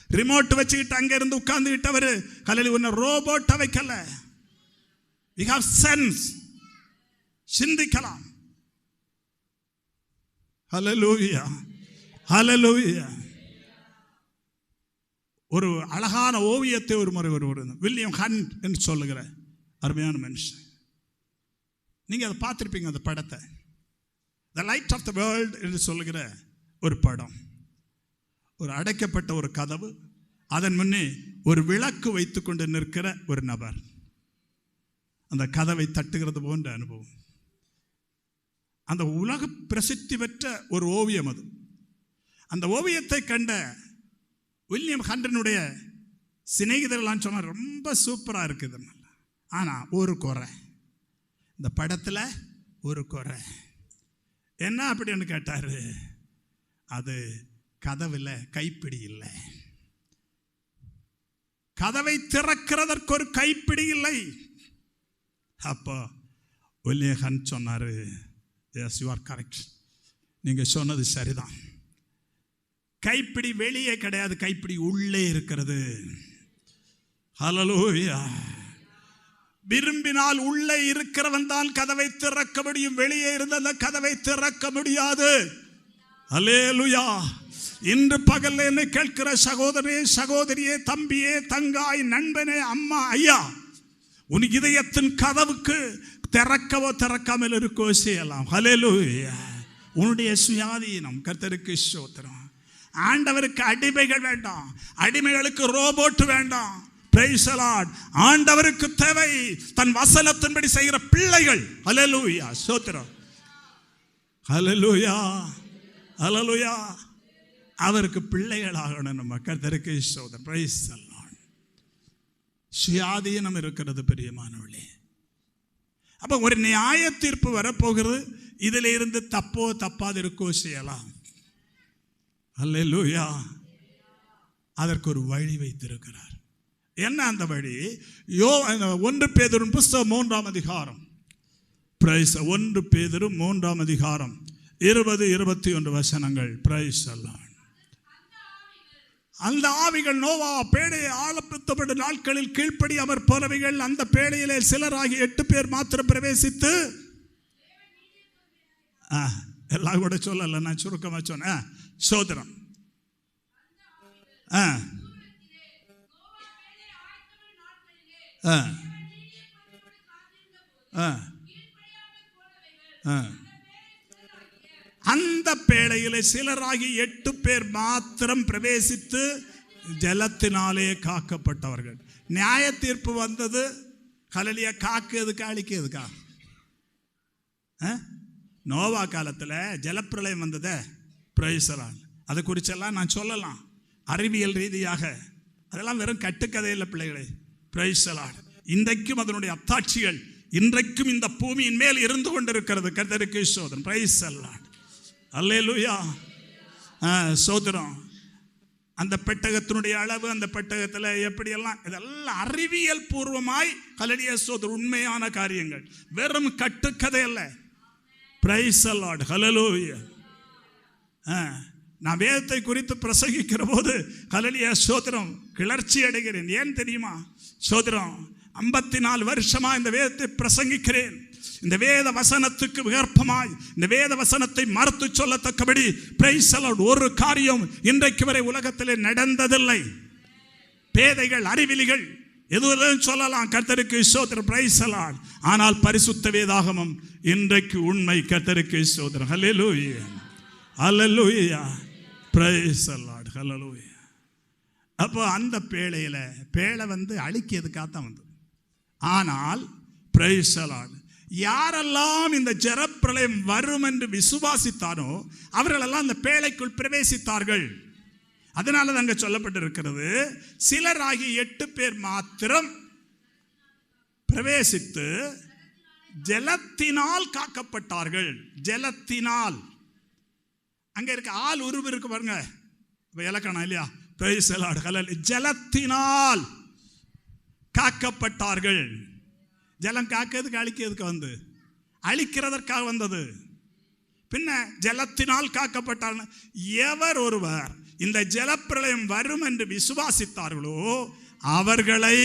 S1: ரிமோட் வச்சுக்கிட்டு அங்க இருந்து உட்கார்ந்து விட்டவர் கலையில் உன்னை ரோபோட்டா வைக்கல. We have sense. சிந்திக்கலாம். ஹல்லேலூயா, ஹல்லேலூயா. ஒரு அழகான ஓவியத்தை ஒரு முறை ஒரு வில்லியம் ஹண்ட் என்று சொல்லுகிற அருமையான மனுஷன், நீங்க அதை பார்த்துருப்பீங்க. அந்த படத்தை the light of the world என்று சொல்லுகிற ஒரு படம். ஒரு அடைக்கப்பட்ட ஒரு கதவு, அதன் முன்னே ஒரு விளக்கு வைத்து கொண்டு நிற்கிற ஒரு நபர், அந்த கதவை தட்டுகிறது போன்ற அனுபவம். அந்த உலக பிரசித்தி பெற்ற ஒரு ஓவியம் அது. அந்த ஓவியத்தை கண்ட வில்லியம் ஹண்டனுடைய சிநேகிதர்களான்னு சொன்னால் ரொம்ப சூப்பராக இருக்குது. ஆனால் ஒரு குறை, இந்த படத்தில் ஒரு குறை. என்ன அப்படின்னு கேட்டார். அது கதவில் கைப்பிடி இல்லை. கதவை திறக்கிறதற்கு ஒரு கைப்பிடி இல்லை. அப்போ வில்லியம் ஹண்ட் சொன்னார், எஸ் யூ ஆர் கரெக்ட், நீங்கள் சொன்னது சரிதான். கைப்பிடி வெளியே கிடையாது, கைப்பிடி உள்ளே இருக்கிறது. ஹல்லேலூயா. விரும்பினால் உள்ளே இருக்கிறவன் தான் கதவை திறக்க முடியும். வெளியே இருந்த அந்த கதவை திறக்க முடியாது. ஹல்லேலூயா. இன்று பகல் என்னை கேட்கிற சகோதரே, சகோதரியே, தம்பியே, தங்காய், நண்பனே, அம்மா, ஐயா, உன் இதயத்தின் கதவுக்கு திறக்கவோ திறக்காமல் இருக்கோ செய்யலாம். ஹல்லேலூயா. உன்னுடைய சுயாதீனம். கர்த்தருக்கு ஸ்தோத்திரம். ஆண்டவருக்கு அடிமைகள் வேண்டாம், அடிமைகளுக்கு ரோபோட் வேண்டாம். பிரைஸ் தி லார்ட். ஆண்டவருக்கு தேவை தன் வசனத்தின்படி செய்கிற பிள்ளைகள். ஹல்லேலூயா, ஸ்தோத்திரம். ஹல்லேலூயா, ஹல்லேலூயா. அவருக்கு பிள்ளைகள் ஆகணும் நம்ம. கர்த்தருக்கு ஸ்தோத்திரம். Praise the Lord. சுயாதீனம் இருக்கிறது பிரியமானவர்களே. அப்ப ஒரு நியாய தீர்ப்பு வரப்போகிறது. இதில் இருந்து தப்போ தப்பாது இருக்கோ செய்யலாம். அல்லேலூயா. அதற்கு ஒரு வழி வைத்திருக்கிறார். என்ன அந்த வழி? 1 பேதுரு புஸ்தகம் 3ஆம் அதிகாரம், 1 பேதுரு 3ஆம் அதிகாரம் 20-21 வசனங்கள். பிரைஸ் அல்லாஹ். அந்த ஆவிகள் நோவா பேழையை ஆழப்படுத்தப்பட்ட நாட்களில் கீழ்ப்படி அவர் போறவைகள். அந்த பேழையிலே சிலராகி 8 பேர் மாத்திரம் பிரவேசித்து, எல்லாம் கூட சொல்லல, நான் சுருக்கமா சொன்னேன். சோதரம் அந்த பேழையிலே சிலராகி 8 பேர் மாத்திரம் பிரவேசித்து ஜலத்தினாலே காக்கப்பட்டவர்கள். நியாய தீர்ப்பு வந்தது. ஹல்லேலூயா. காக்குறதுக்கா அழிக்கிறதுக்கா? நோவா காலத்தில் ஜலப்பிரளயம் வந்ததே. பிரைஸ் அல்லாஹ். அதை குறிச்செல்லாம் நான் சொல்லலாம் அறிவியல் ரீதியாக. அதெல்லாம் வெறும் கட்டுக்கதை இல்லை பிள்ளைகளே. பிரைஸ் அல்லாஹ். இன்றைக்கும் அதனுடைய அத்தாட்சிகள் இன்றைக்கும் இந்த பூமியின் மேல் இருந்து கொண்டிருக்கிறது. கர்த்தருக்கு ஸ்தோத்திரம். பிரைஸ் அல்லாஹ். அல்லேலூயா. சோதரம். அந்த பெட்டகத்தினுடைய அளவு, அந்த பெட்டகத்தில் எப்படியெல்லாம், இதெல்லாம் அறிவியல் பூர்வமாய் ஹல்லேலூயா சோதரம் உண்மையான காரியங்கள், வெறும் கட்டுக்கதை அல்ல. பிரைஸ் அல்லாஹ். ஹல்லேலூயா. நான் வேதத்தை குறித்து பிரசங்கிக்கிற போது ஹல்லேலூயா சோதரம் கிளர்ச்சி அடைகிறேன். ஏன் தெரியுமா? சோதரம் 54 வருஷமா இந்த வேதத்தை பிரசங்கிக்கிறேன். இந்த வேத வசனத்துக்கு விகற்பமாய் இந்த வேத வசனத்தை மறுத்து சொல்லத்தக்கபடி பிரைஸ் அல்லாஹ் ஒரு காரியம் இன்றைக்கு வரை உலகத்திலே நடந்ததில்லை. பேதைகள், அறிவிலிகள் எதுவும் சொல்லலாம். கர்த்தருக்கு ஸ்தோத்திரம். பிரைஸ் அல்லாஹ். ஆனால் பரிசுத்த வேதாகமம் இன்றைக்கு உண்மை. கர்த்தருக்கு ஸ்தோத்திரம். ஹல்லேலூயா. ஹல்லேலூயா. பிரைஸ் அல்லாஹ். ஹல்லேலூயா. அப்போ அந்த பேழையில பேழை அழிக்கிறதுக்காகத்தான் வந்தது. ஆனால் பிரைஸ் அல்லாஹ் யாரெல்லாம் இந்த ஜலப்பிரளயம் வரும் என்று விசுவாசித்தானோ அவர்களெல்லாம் அந்த பேழைக்குள் பிரவேசித்தார்கள். அதனால அங்க சொல்லப்பட்டிருக்கிறது, சிலராகி 8 பேர் மாத்திரம் பிரவேசித்து ஜலத்தினால் காக்கப்பட்டார்கள். ஜலத்தினால். அங்க இருக்க ஆள் உருவு இருக்கு பாருங்க, இலக்கணம் இல்லையா? பிரைஸ் அல்லாஹ். ஹல்லேலூயா. ஜலத்தினால் காக்கப்பட்டார்கள். ஜலம் காக்கிறதுக்கு அழிக்கிறதுக்கு அழிக்கிறதற்காக வந்தது. பின்ன ஜலத்தினால் காக்கப்பட்டார். எவர் ஒருவர் இந்த ஜலப்பிரளயம் வரும் என்று விசுவாசித்தார்களோ அவர்களை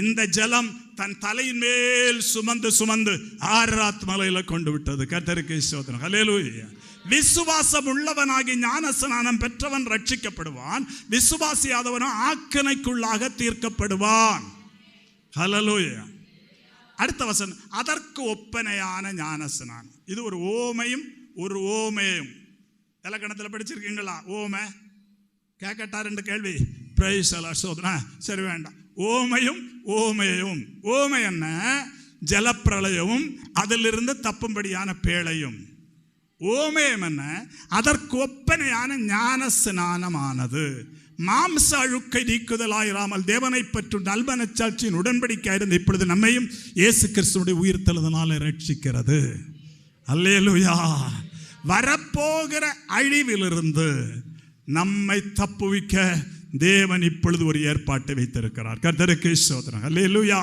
S1: இந்த ஜலம் தன் தலையின் மேல் சுமந்து சுமந்து ஆராத் மலையில கொண்டு விட்டது. கர்த்தருக்கு ஸ்தோத்திரம். ஹல்லேலூயா. விசுவாசம் உள்ளவனாகி ஞானஸ்நானம் பெற்றவன் ரட்சிக்கப்படுவான். விசுவாசியாதவனோ ஆக்கினைக்குள்ளாக தீர்க்கப்படுவான். ஹல்லேலூயா. அடுத்த வசனம், அதற்கு ஒப்பனையான ஞானஸ்நானம். இது ஒரு ஓமையும் ஒரு ஓமேயும். இலக்கணத்தில் படிச்சிருக்கீங்களா? ஓமை கேட்கட்டா? 2 கேள்வி. பிரைஸ் அல்லாஹ். சோதனா சரி வேண்டாம். ஓமையும் ஓமேயும். ஓமை என்ன? ஜலப்பிரளயமும் அதிலிருந்து தப்பும்படியான பேழையும். ஓமேயம் என்ன? அதற்கு ஒப்பனையான ஞானஸ்நானமானது. மாம்ச அழுக்கை நீக்குதலாயிராமல் தேவனை பற்றும் நல்மனச்சாட்சியின் உடன்படிக்கையாயிருந்து இப்பொழுது நம்மையும் இயேசு கிறிஸ்துவுடைய உயிர்த்தெழுதனால ரட்சிக்கிறது. அல்லேலூயா. வரப்போகிற அழிவிலிருந்து நம்மை தப்புவிக்க தேவன் இப்பொழுது ஒரு ஏற்பாட்டை வைத்திருக்கிறார். கர்த்தருக்கு ஸ்தோத்திரம். அல்லேலூயா.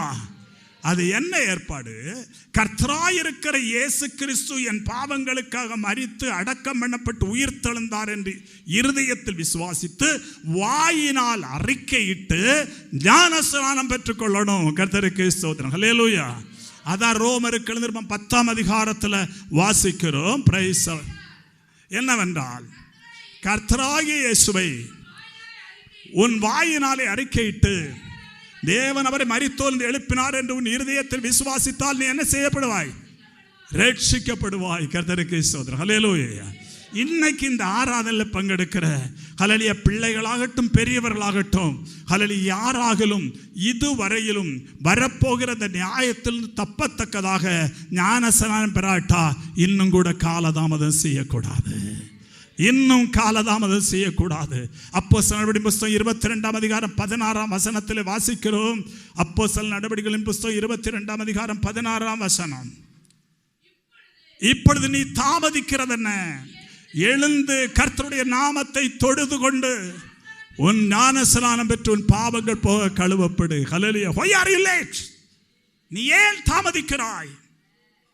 S1: அது என்ன ஏற்பாடு? கர்த்தராயிருக்கிற இயேசு கிறிஸ்து என் பாவங்களுக்காக மரித்து அடக்கம் பண்ணப்பட்டு உயிர் தெழுந்தார் என்று இருதயத்தில் விசுவாசித்து வாயினால் அறிக்கையிட்டு ஞானஸ்நானம் பெற்றுக்கொள்ளணும். கர்த்தருக்கு ஸ்தோத்திரம். ஹல்லேலூயா. அதான் ரோமருக்கு எழுதின 10ஆம் அதிகாரத்தில் வாசிக்கிறோம். பிரைஸ். என்னவென்றால், கர்த்தராகிய இயேசுவை உன் வாயினாலே அறிக்கையிட்டு தேவன் அவரை மரித்தோர்ந்து எழுப்பினார் என்று உன் இருதயத்தில் விசுவாசித்தால் நீ என்ன செய்யப்படுவாய்? ரட்சிக்கப்படுவாய். கர்த்தருக்கு ஸ்தோத்திரம். ஹல்லேலூயா. இன்னைக்கு இந்த ஆராதனையில் பங்கெடுக்கிற ஹல்லேலூயா பிள்ளைகளாகட்டும் பெரியவர்களாகட்டும் ஹல்லேலூயா யாராகலும் இதுவரையிலும் வரப்போகிற இந்த நியாயத்தில் தப்பத்தக்கதாக ஞானஸ்நானம் பெறாட்டா இன்னும் கூட காலதாமதம் செய்யக்கூடாது. இன்னும் காலதாமதம் செய்யக்கூடாது. அப்போஸ்தலர் நடவடிக்கைகளின் புஸ்தகம் 22ஆம் அதிகாரம் 16ஆம் வசனத்தில் வாசிக்கிறோம். அப்போஸ்தலர் நடவடிக்கைகளின் புஸ்தகம் 22ஆம் அதிகாரம் 16ஆம் வசனம். இப்பொழுது நீ தாமதிக்கிறது என்ன? எழுந்து கர்த்தருடைய நாமத்தை தொழுது கொண்டு உன் ஞானஸ்நானம் பெற்று உன் பாவங்கள் போக கழுவப்படு. ஹல்லேலூயா. Why are you late? நீ ஏன் தாமதிக்கிறாய்?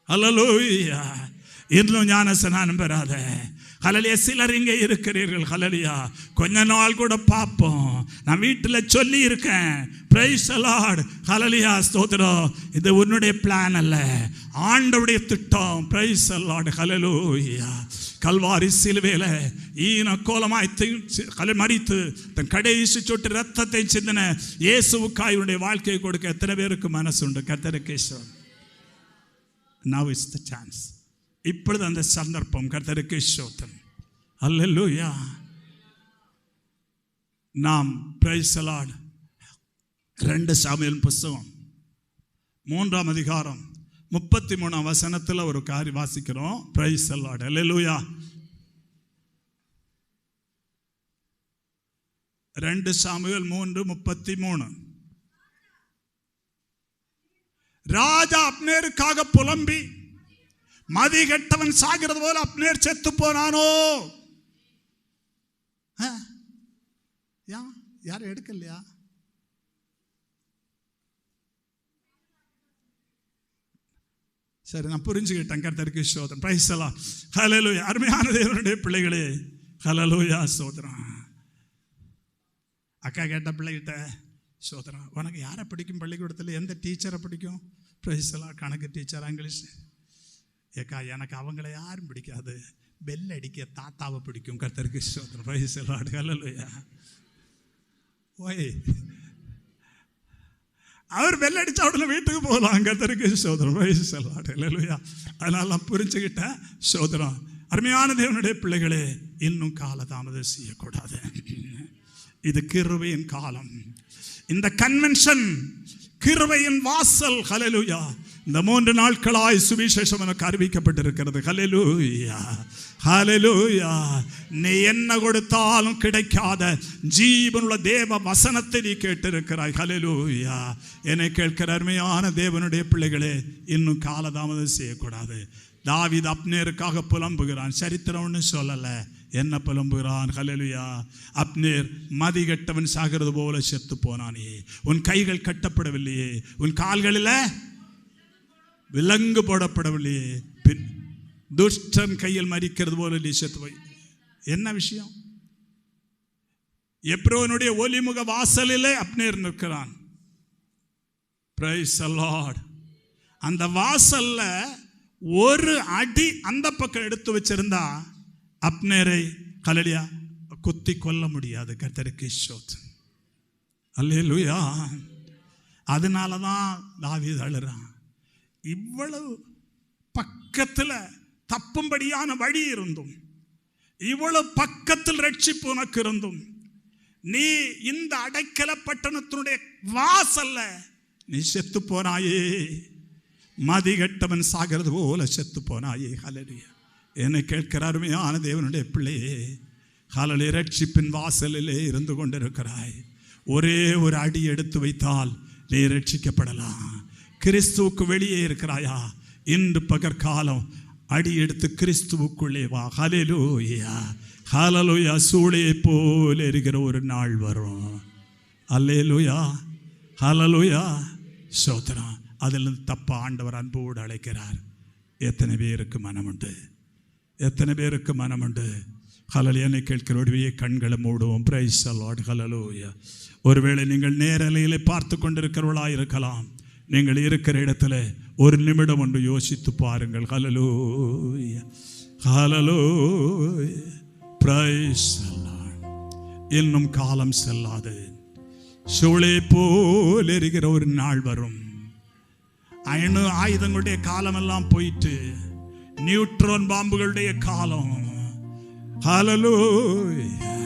S1: ஹல்லேலூயா. இன்னும் ஞானஸ்நானம் பெறாத ஹல்லேலூயா சிலர் இங்கே இருக்கிறீர்கள். ஹல்லேலூயா. கொஞ்ச நாள் கூட பார்ப்போம், நான் வீட்டில் சொல்லி இருக்கேன். பிரைஸ் தி லார்ட். ஹல்லேலூயா. ஸ்தோத்திரம். இது உன்னுடைய பிளான் அல்ல, ஆண்டவருடைய திட்டம். பிரைஸ் தி லார்ட். ஹல்லேலூயா. கல்வாரி சிலுவையில ஈன கோலமாய் மரித்து தன் கடைசி சொட்டு ரத்தத்தை சிந்தின இயேசுவுக்காய் இவருடைய வாழ்க்கையை கொடுக்க எத்தனை பேருக்கு மனசு உண்டு? கர்த்தருக்கு ஸ்தோத்திரம். Now is the chance. இப்பொழுது அந்த சந்தர்ப்பம். கர்த்தருக்கு ஸ்தோத்திரம். அல்லேலூயா. நாம் பிரைஸ் தி லார்ட் 2 சாமுவேல் புத்தகம் 3ஆம் அதிகாரம் 33ஆம் வசனத்தில் ஒரு காரியம் வாசிக்கிறோம். Praise the Lord. Hallelujah. 2 Samuel 3:33. ராஜா அப்னேருக்காக புலம்பி, மதிகெட்டவன் சாகிறது போல அப்னேர் செத்து போனானோ. யாரும் எடுக்கலையா? சரி, நான் புரிஞ்சுக்கிட்டேன். கர்த்தருக்கு ஸ்தோத்திரம். Praise the Lord. ஹல்லேலூயா. அருமையான தேவனுடைய பிள்ளைகளே, ஹல்லேலூயா. ஸ்தோத்திரம். அக்கா கேட்ட பிள்ளைகிட்ட, ஸ்தோத்திரம், உனக்கு யாரை பிடிக்கும்? பள்ளிக்கூடத்தில் எந்த டீச்சரை பிடிக்கும்? Praise the Lord. கணக்கு டீச்சர், இங்கிலீஷ். ஏக்கா எனக்கு அவங்கள யாரும் பிடிக்காது, பெல் அடிக்க தாத்தாவை பிடிக்கும். கர்த்தருக்கு ஸ்தோத்திரம். Praise the Lord. ஹல்லேலூயா. ஓய், அவர் பெல் அடிச்ச உடனே வீட்டுக்கு போகலாம். கர்த்தருக்கு ஸ்தோத்திரம். Praise the Lord. ஹல்லேலூயா. அதனால நான் புரிஞ்சுக்கிட்டேன். ஸ்தோத்திரம். அருமையான தேவனுடைய பிள்ளைகளே, இன்னும் காலதாமதம் செய்யக்கூடாது. இது கிருபையின் காலம். இந்த கன்வென்ஷன் கிருபையின் வாசல். ஹல்லேலூயா. இந்த 3 நாட்களாய் சுவிசேஷம் எனக்கு அறிவிக்கப்பட்டிருக்கிறது. ஹல்லேலூயா. ஹல்லேலூயா. நீ என்ன கொடுத்தாலும் கிடைக்காத ஜீவனுள்ள தேவ வசனத்தை நீ கேட்டிருக்கிறாய். ஹல்லேலூயா. என்னை கேட்கிற அருமையான தேவனுடைய பிள்ளைகளே, இன்னும் காலதாமதம் செய்யக்கூடாது. தாவீது அப்னேருக்காக புலம்புகிறான். சரித்திரம் ஒன்று சொல்லலை, என்ன புலம்புகிறான்? ஹல்லேலூயா. அப்னேர் மதிகெட்டவன் சாகிறது போல செத்து போனானே, உன் கைகள் கட்டப்படவில்லையே, உன் கால்களில் விலங்கு போடப்படவில்லையே, துஷ்டன் கையில் மரிக்கிறது போல நீ செத்து போய். என்ன விஷயம்? எப்ரோனுடைய ஒலிமுக வாசலிலே அப்னேர் நிற்கிறான். Praise the Lord. அந்த வாசல்ல ஒரு அடி அந்த பக்கம் எடுத்து வச்சிருந்தா அப்னேரை ஹல்லேலூயா குத்தி கொல்ல முடியாது. கர்த்தருக்கு ஸ்தோத்திரம். அல்லேலூயா. அதனால தான் தாவீது அழுறான். இவ்வளவு பக்கத்தில் தப்பும்படியான வழி இருந்தும், இவ்வளவு பக்கத்தில் ரட்சிப்பு உனக்கு இருந்தும், நீ இந்த அடைக்கல பட்டணத்தினுடைய வாசல்ல நீ செத்து போனாயே, மதிகெட்டவன் சாகிறது போல செத்து போனாயே. ஹல்லேலூயா. என்னை கேட்கிற அருமையான தேவனுடைய பிள்ளையே, ஹல்லேலூயா, ரட்சிப்பின் வாசலிலே இருந்து கொண்டிருக்கிறாய். ஒரே ஒரு அடி எடுத்து வைத்தால் நீ ரட்சிக்கப்படலாம். கிறிஸ்துவுக்கு வெளியே இருக்கிறாயா? இன்று பகற்காலம் அடி எடுத்து கிறிஸ்துவுக்குள்ளே வா. ஹல்லேலூயா. ஹல்லேலூயா. சூளையை போல இருக்கிற ஒரு நாள் வரும். அல்லேலூயா. ஹல்லேலூயா. ஸ்தோத்திரம். அதிலிருந்து தப்ப ஆண்டவர் அன்போடு அழைக்கிறார். எத்தனை பேருக்கு மனமுண்டு? எத்தனை பேருக்கு மனமுண்டு? ஹல்லேலூயா. என்னை கேட்கிறோடைய கண்களை மூடுவோம். பிரைஸ் தி லார்ட். ஹல்லேலூயா. ஒருவேளை நீங்கள் நேரலையிலே பார்த்து கொண்டிருக்கிறவர்களாக இருக்கலாம். நீங்கள் இருக்கிற இடத்துல ஒரு நிமிடம் ஒன்று யோசித்து பாருங்கள். ஹல்லேலூயா. ஹல்லேலூயா. பிரைஸ் தி லார்ட். இன்னும் காலம் செல்லாது, சூளை போல் எரிகிற ஒரு நாள் வரும். அணு ஆயுதங்களுடைய காலமெல்லாம் போயிட்டு நியூட்ரான் பாம்புகளுடைய காலம். ஹல்லேலூயா.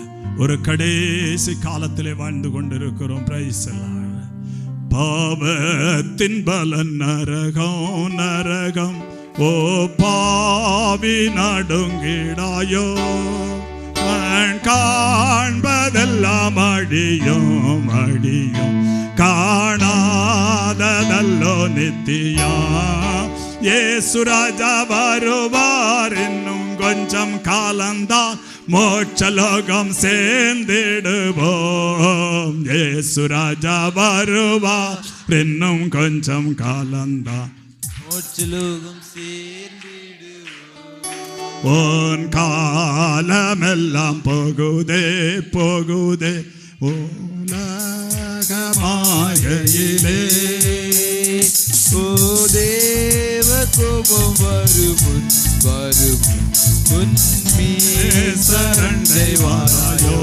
S1: ஒரு கடைசி காலத்திலே வாழ்ந்து கொண்டிருக்கிறோம். Praise the Lord. பாவத்தின் பலன் நரகம், நரகம். ஓ பாவி நடுங்கிடாயோ, காண்பதெல்லாம் அழியும், அழியும். காணாததல்லோ நித்தியா. இயேசு ராஜா வருவார், இன்னும் கொஞ்சம் காலந்தான். மோட்சலோகம் சேர்ந்திடுவோம். இயேசு ராஜா வருவார், இன்னும் கொஞ்சம் காலந்தான்.
S2: மோட்சலோகம் சேர்ந்திடுவோம்.
S1: உன் காலமெல்லாம் போகுதே போகுதே உலகமாகையிலே.
S2: ஓ தேவ கோபம் வரும்
S1: சரண்டைவாராயோ.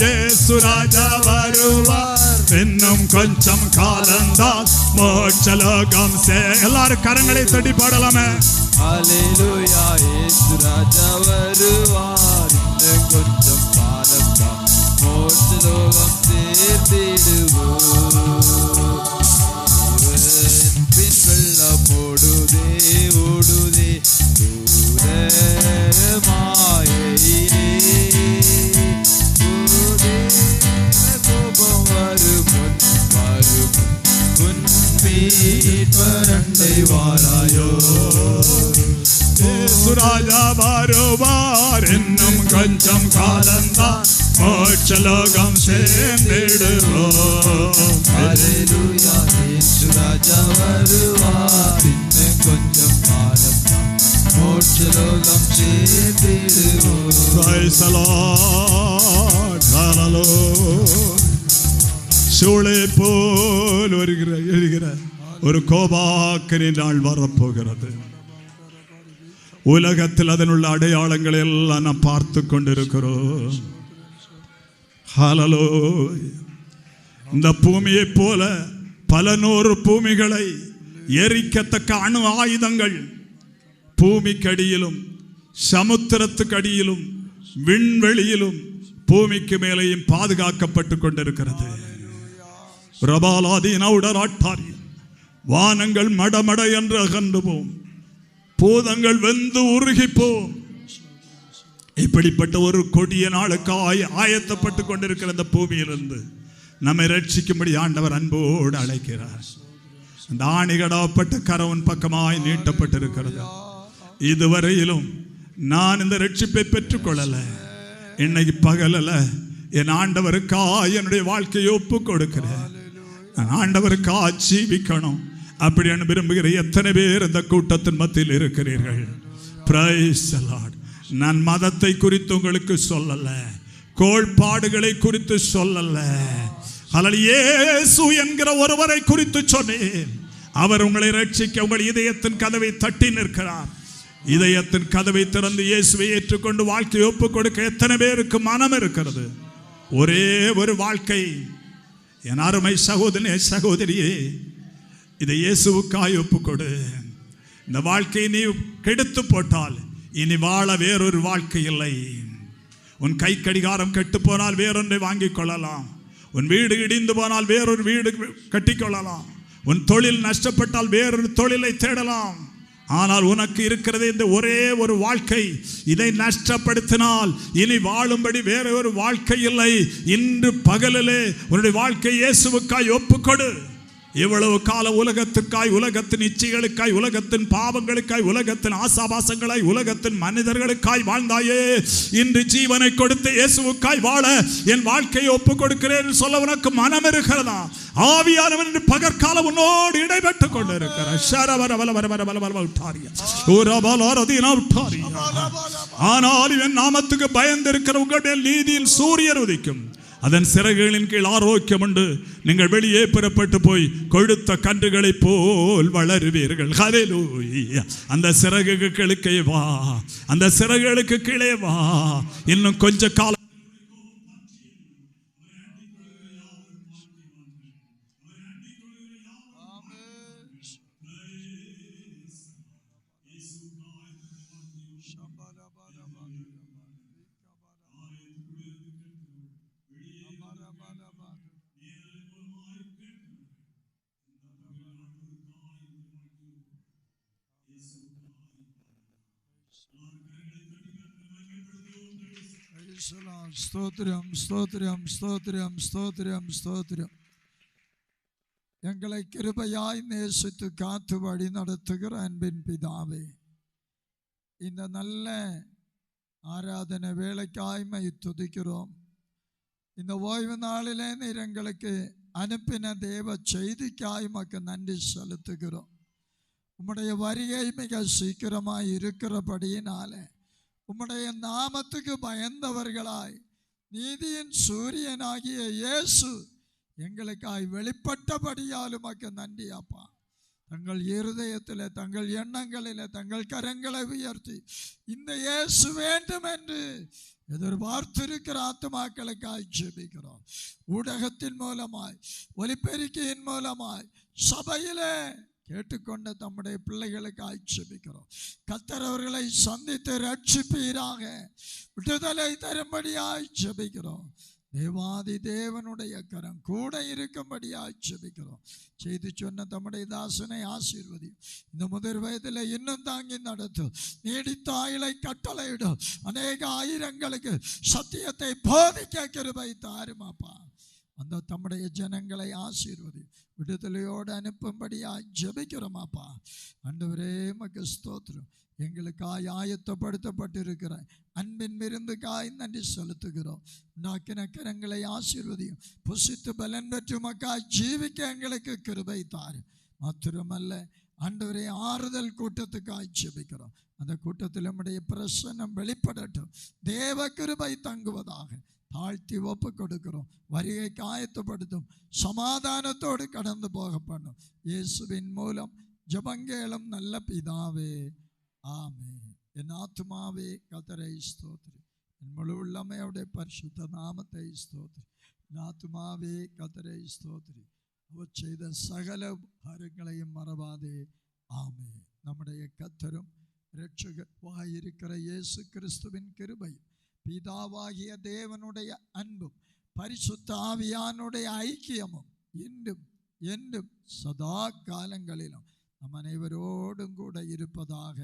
S1: இயேசு ராஜா வருவார், இன்னும் கொஞ்சம் காலந்தான். மோட்சலோகம் எல்லாரும் கரங்களை தட்டி பாடலாமே.
S2: ஹல்லேலூயா. இயேசு ராஜா வருவார், இன்னும் கொஞ்சம் காலந்தான். மோட்சலோகம் சேர்ந்திடுவோம். பின் வெள்ளம் ஓடுதே ஓடுதே மாயிலே. கோபம் வரும் உன் மீட்பரண்டை வாராயோ.
S1: இயேசு ராஜா வருவார், இன்னும் கொஞ்சம் காலந்தான். மோட்சலோகம் சேர்ந்திடுவோம்.
S2: ஹல்லேலூயா. இயேசு ராஜா வருவார், இன்னும் கொஞ்சம் காலந்தான். மோட்சலோகம் சேர்ந்திடுவோம்.
S1: Praise the Lord. Hallelujah. சூளை போல் எழுகிற ஒரு கோபாக்கினி நாள் வரப்போகிறது. உலகத்தில் அதனுள்ள அடையாளங்களை எல்லாம் நாம் பார்த்து கொண்டிருக்கிறோம். ஹல்லேலூயா. இந்த பூமியை போல பல நூறு பூமிகளை எரிக்கத்தக்க அணு ஆயுதங்கள் பூமிக்கடியிலும் சமுத்திரத்துக்கடியிலும் விண்வெளியிலும் பூமிக்கு மேலேயும் பாதுகாக்கப்பட்டு கொண்டிருக்கிறது. வானங்கள் மடமட என்று அகன்று போம், பூதங்கள் வெந்து உருகி போம். இப்படிப்பட்ட ஒரு கொடிய நாளுக்கு ஆயத்தப்பட்டு கொண்டிருக்கிற இந்த பூமியிலிருந்து நம்மை ரட்சிக்கும்படி ஆண்டவர் அன்போடு அழைக்கிறார். அந்த ஆணிகடாப்பட்ட கரவன் பக்கமாய் நீட்டப்பட்டிருக்கிறது. இதுவரையிலும் நான் இந்த ரட்சிப்பை பெற்றுக்கொள்ளல. இன்னைக்கு பகலல என் ஆண்டவருக்காக என்னுடைய வாழ்க்கையை ஒப்பு கொடுக்கிறேன். ஆண்டவருக்காக ஜீவிக்கணும் அப்படின்னு விரும்புகிற எத்தனை பேர் இந்த கூட்டத்தின் மத்தியில் இருக்கிறீர்கள்? Praise the Lord. நான் மதத்தை குறித்து உங்களுக்கு சொல்லல, கோட்பாடுகளை குறித்து சொல்லல. இயேசு என்கிற ஒருவரை குறித்து சொன்னேன். அவர் உங்களை ரட்சிக்க உங்கள் இதயத்தின் கதவை தட்டி நிற்கிறார். இதயத்தின் கதவை திறந்து இயேசுவை ஏற்றுக்கொண்டு வாழ்க்கையை ஒப்புக் கொடுக்க எத்தனை பேருக்கு மனம் இருக்கிறது? ஒரே ஒரு வாழ்க்கை. என் அருமை சகோதரனே சகோதரியே, இதை இயேசுவுக்காய் ஒப்புக்கொடு. இந்த வாழ்க்கையை நீ கெடுத்து போட்டால் இனி வாழ வேறொரு வாழ்க்கை இல்லை. உன் கை கடிகாரம் கெட்டு போனால் வேறொன்றை வாங்கிக் கொள்ளலாம். உன் வீடு இடிந்து போனால் வேறொரு வீடு கட்டிக்கொள்ளலாம். உன் தொழில் நஷ்டப்பட்டால் வேறொரு தொழிலை தேடலாம். ஆனால் உனக்கு இருக்கிறது இந்த ஒரே ஒரு வாழ்க்கை. இதை நஷ்டப்படுத்தினால் இனி வாழும்படி வேற ஒரு வாழ்க்கை இல்லை. இன்று பகலிலே உன்னுடைய வாழ்க்கை இயேசுவுக்காய் ஒப்புக்கொடு. இவ்வளவு கால உலகத்திற்காய், உலகத்தின் இச்சைகளுக்காய், உலகத்தின் பாவங்களுக்காய், உலகத்தின் ஆசாபாசங்களாய், உலகத்தின் மனிதர்களுக்காய் வாழ்ந்தாயே. இன்று ஜீவனை கொடுத்து இயேசுவுக்காய் வாழ என் வாழ்க்கையை ஒப்புக் கொடுக்கிறேன் சொல்ல உனக்கு மனம் இருக்கிறதா? ஆவியானவன் பகற்காலம் உன்னோடு இடைபெற்றுக் கொண்டிருக்கிறார். ஆனால் என் நாமத்துக்கு பயந்திருக்கிற உங்களுடைய நீதியில் சூரியன் உதிக்கும். அதன் சிறகுகளின் கீழ் ஆரோக்கியம் உண்டு. நீங்கள் வெளியே புறப்பட்டு போய் கொழுத்த கன்றுகளை போல் வளருவீர்கள். ஹல்லேலூயா. அந்த சிறகுக்கு கிழக்கே வா, அந்த சிறகுகளுக்கு கீழே வா. இன்னும் கொஞ்ச காலம்
S3: ஸ்தோத்திரம் ஸ்தோத்திரம் ஸ்தோத்திரம் ஸ்தோத்திரம் ஸ்தோத்திரம். எங்களை கிருபையாய் நேசித்து காத்து வழி நடத்துகிற அன்பின் பிதாவே, இந்த நல்ல ஆராதனை வேலைக்காய்மை துதிக்கிறோம். இந்த ஓய்வு நாளிலே நீர் எங்களுக்கு அனுப்பின தேவ செய்திக்காய் மக்கு நன்றி செலுத்துகிறோம். உம்முடைய வருகை மிக சீக்கிரமாய் இருக்கிறபடியினாலே உம்முடைய நாமத்துக்கு பயந்தவர்களாய் நீதியின் சூரியனாகிய இயேசு எங்களுக்காய் வெளிப்பட்டபடியால் உமக்கு நன்றி அப்பா. தங்கள் இருதயத்தில், தங்கள் எண்ணங்களில், தங்கள் கரங்களை உயர்த்தி இந்த இயேசு வேண்டும் என்று எதிர்பார்த்திருக்கிற ஆத்துமாக்களுக்காய் ஜெபிக்கிறோம். ஊடகத்தின் மூலமாய், ஒலிபெருக்கியின் மூலமாய், சபையிலே கேட்டுக்கொண்ட தம்முடைய பிள்ளைகளுக்காய் ஜெபிக்கிறோம். கர்த்தர் அவர்களை சந்தித்து ரட்சிப்பீராக, விடுதலை தரும்படியாய் ஜெபிக்கிறோம். தேவாதி தேவனுடைய கரம் கூட இருக்கும்படியாய் ஜெபிக்கிறோம். செய்து சொன்ன தம்முடைய தாசனை ஆசீர்வதியும். இந்த முதிர் வயதில் இன்னும் தாங்கி நடத்தும். நீடித்த ஆயுளை கட்டளையிடும். அநேக ஆயிரங்களுக்கு சத்தியத்தை போதிக்க கிருபை தாருமாப்பா. அந்த தம்முடைய ஜனங்களை ஆசீர்வதி விடுதலையோடு அனுப்பும்படியாய் ஜெபிக்கிறோமாப்பா. ஆண்டவரே உமக்கு ஸ்தோத்திரம். எங்களுக்காய் ஆயத்தப்படுத்தப்பட்டிருக்கிற அன்பின் விருந்துக்காய் நன்றி செலுத்துகிறோம். உண்டாக்கின கரங்களை ஆசீர்வதியும். புசித்து பலன் பெற்று உமக்காய் ஜீவிக்க எங்களுக்கு கிருபை தாரு. மாத்திரமல்ல ஆண்டவரே, ஆறுதல் கூட்டத்துக்காய் ஜெபிக்கிறோம். அந்த கூட்டத்தில் நம்முடைய பிரசன்னம் வெளிப்படட்டும். தேவ கிருபை தங்குவதாக தாழ்த்தி ஒப்பு கொடுக்கிறோம். வருகைக்கு ஆயத்தப்படுத்தும். சமாதானத்தோடு கடந்து போக பண்ணும். இயேசுவின் மூலம் ஜெபங்கேளும் நல்ல பிதாவே, ஆமென். என் ஆத்துமாவே கர்த்தரை ஸ்தோத்திரி. என் முழு உள்ளமே அவருடைய பரிசுத்த நாமத்தை ஸ்தோத்திரி. என் ஆத்துமாவே கர்த்தரை ஸ்தோத்திரி. அவர் செய்த சகல காரியங்களையும் மறவாதே. ஆமென். நம்முடைய கர்த்தரும் இரட்சகராயிருக்கிற இயேசு கிறிஸ்துவின் கிருபையும் பிதாவாகிய தேவனுடைய அன்பும் பரிசுத்த ஆவியானுடைய ஐக்கியமும் இன்றும் என்றும் சதா காலங்களிலும் நம் அனைவரோடும் கூட இருப்பதாக.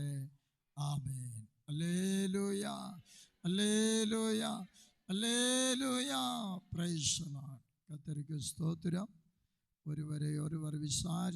S3: ஆமென். அல்லேலூயா, அல்லேலூயா, அல்லேலூயா. பிரைஸ் தி லார்ட். கர்த்தருக்கு ஸ்தோத்திரம். ஒருவரை ஒருவர் விசாரி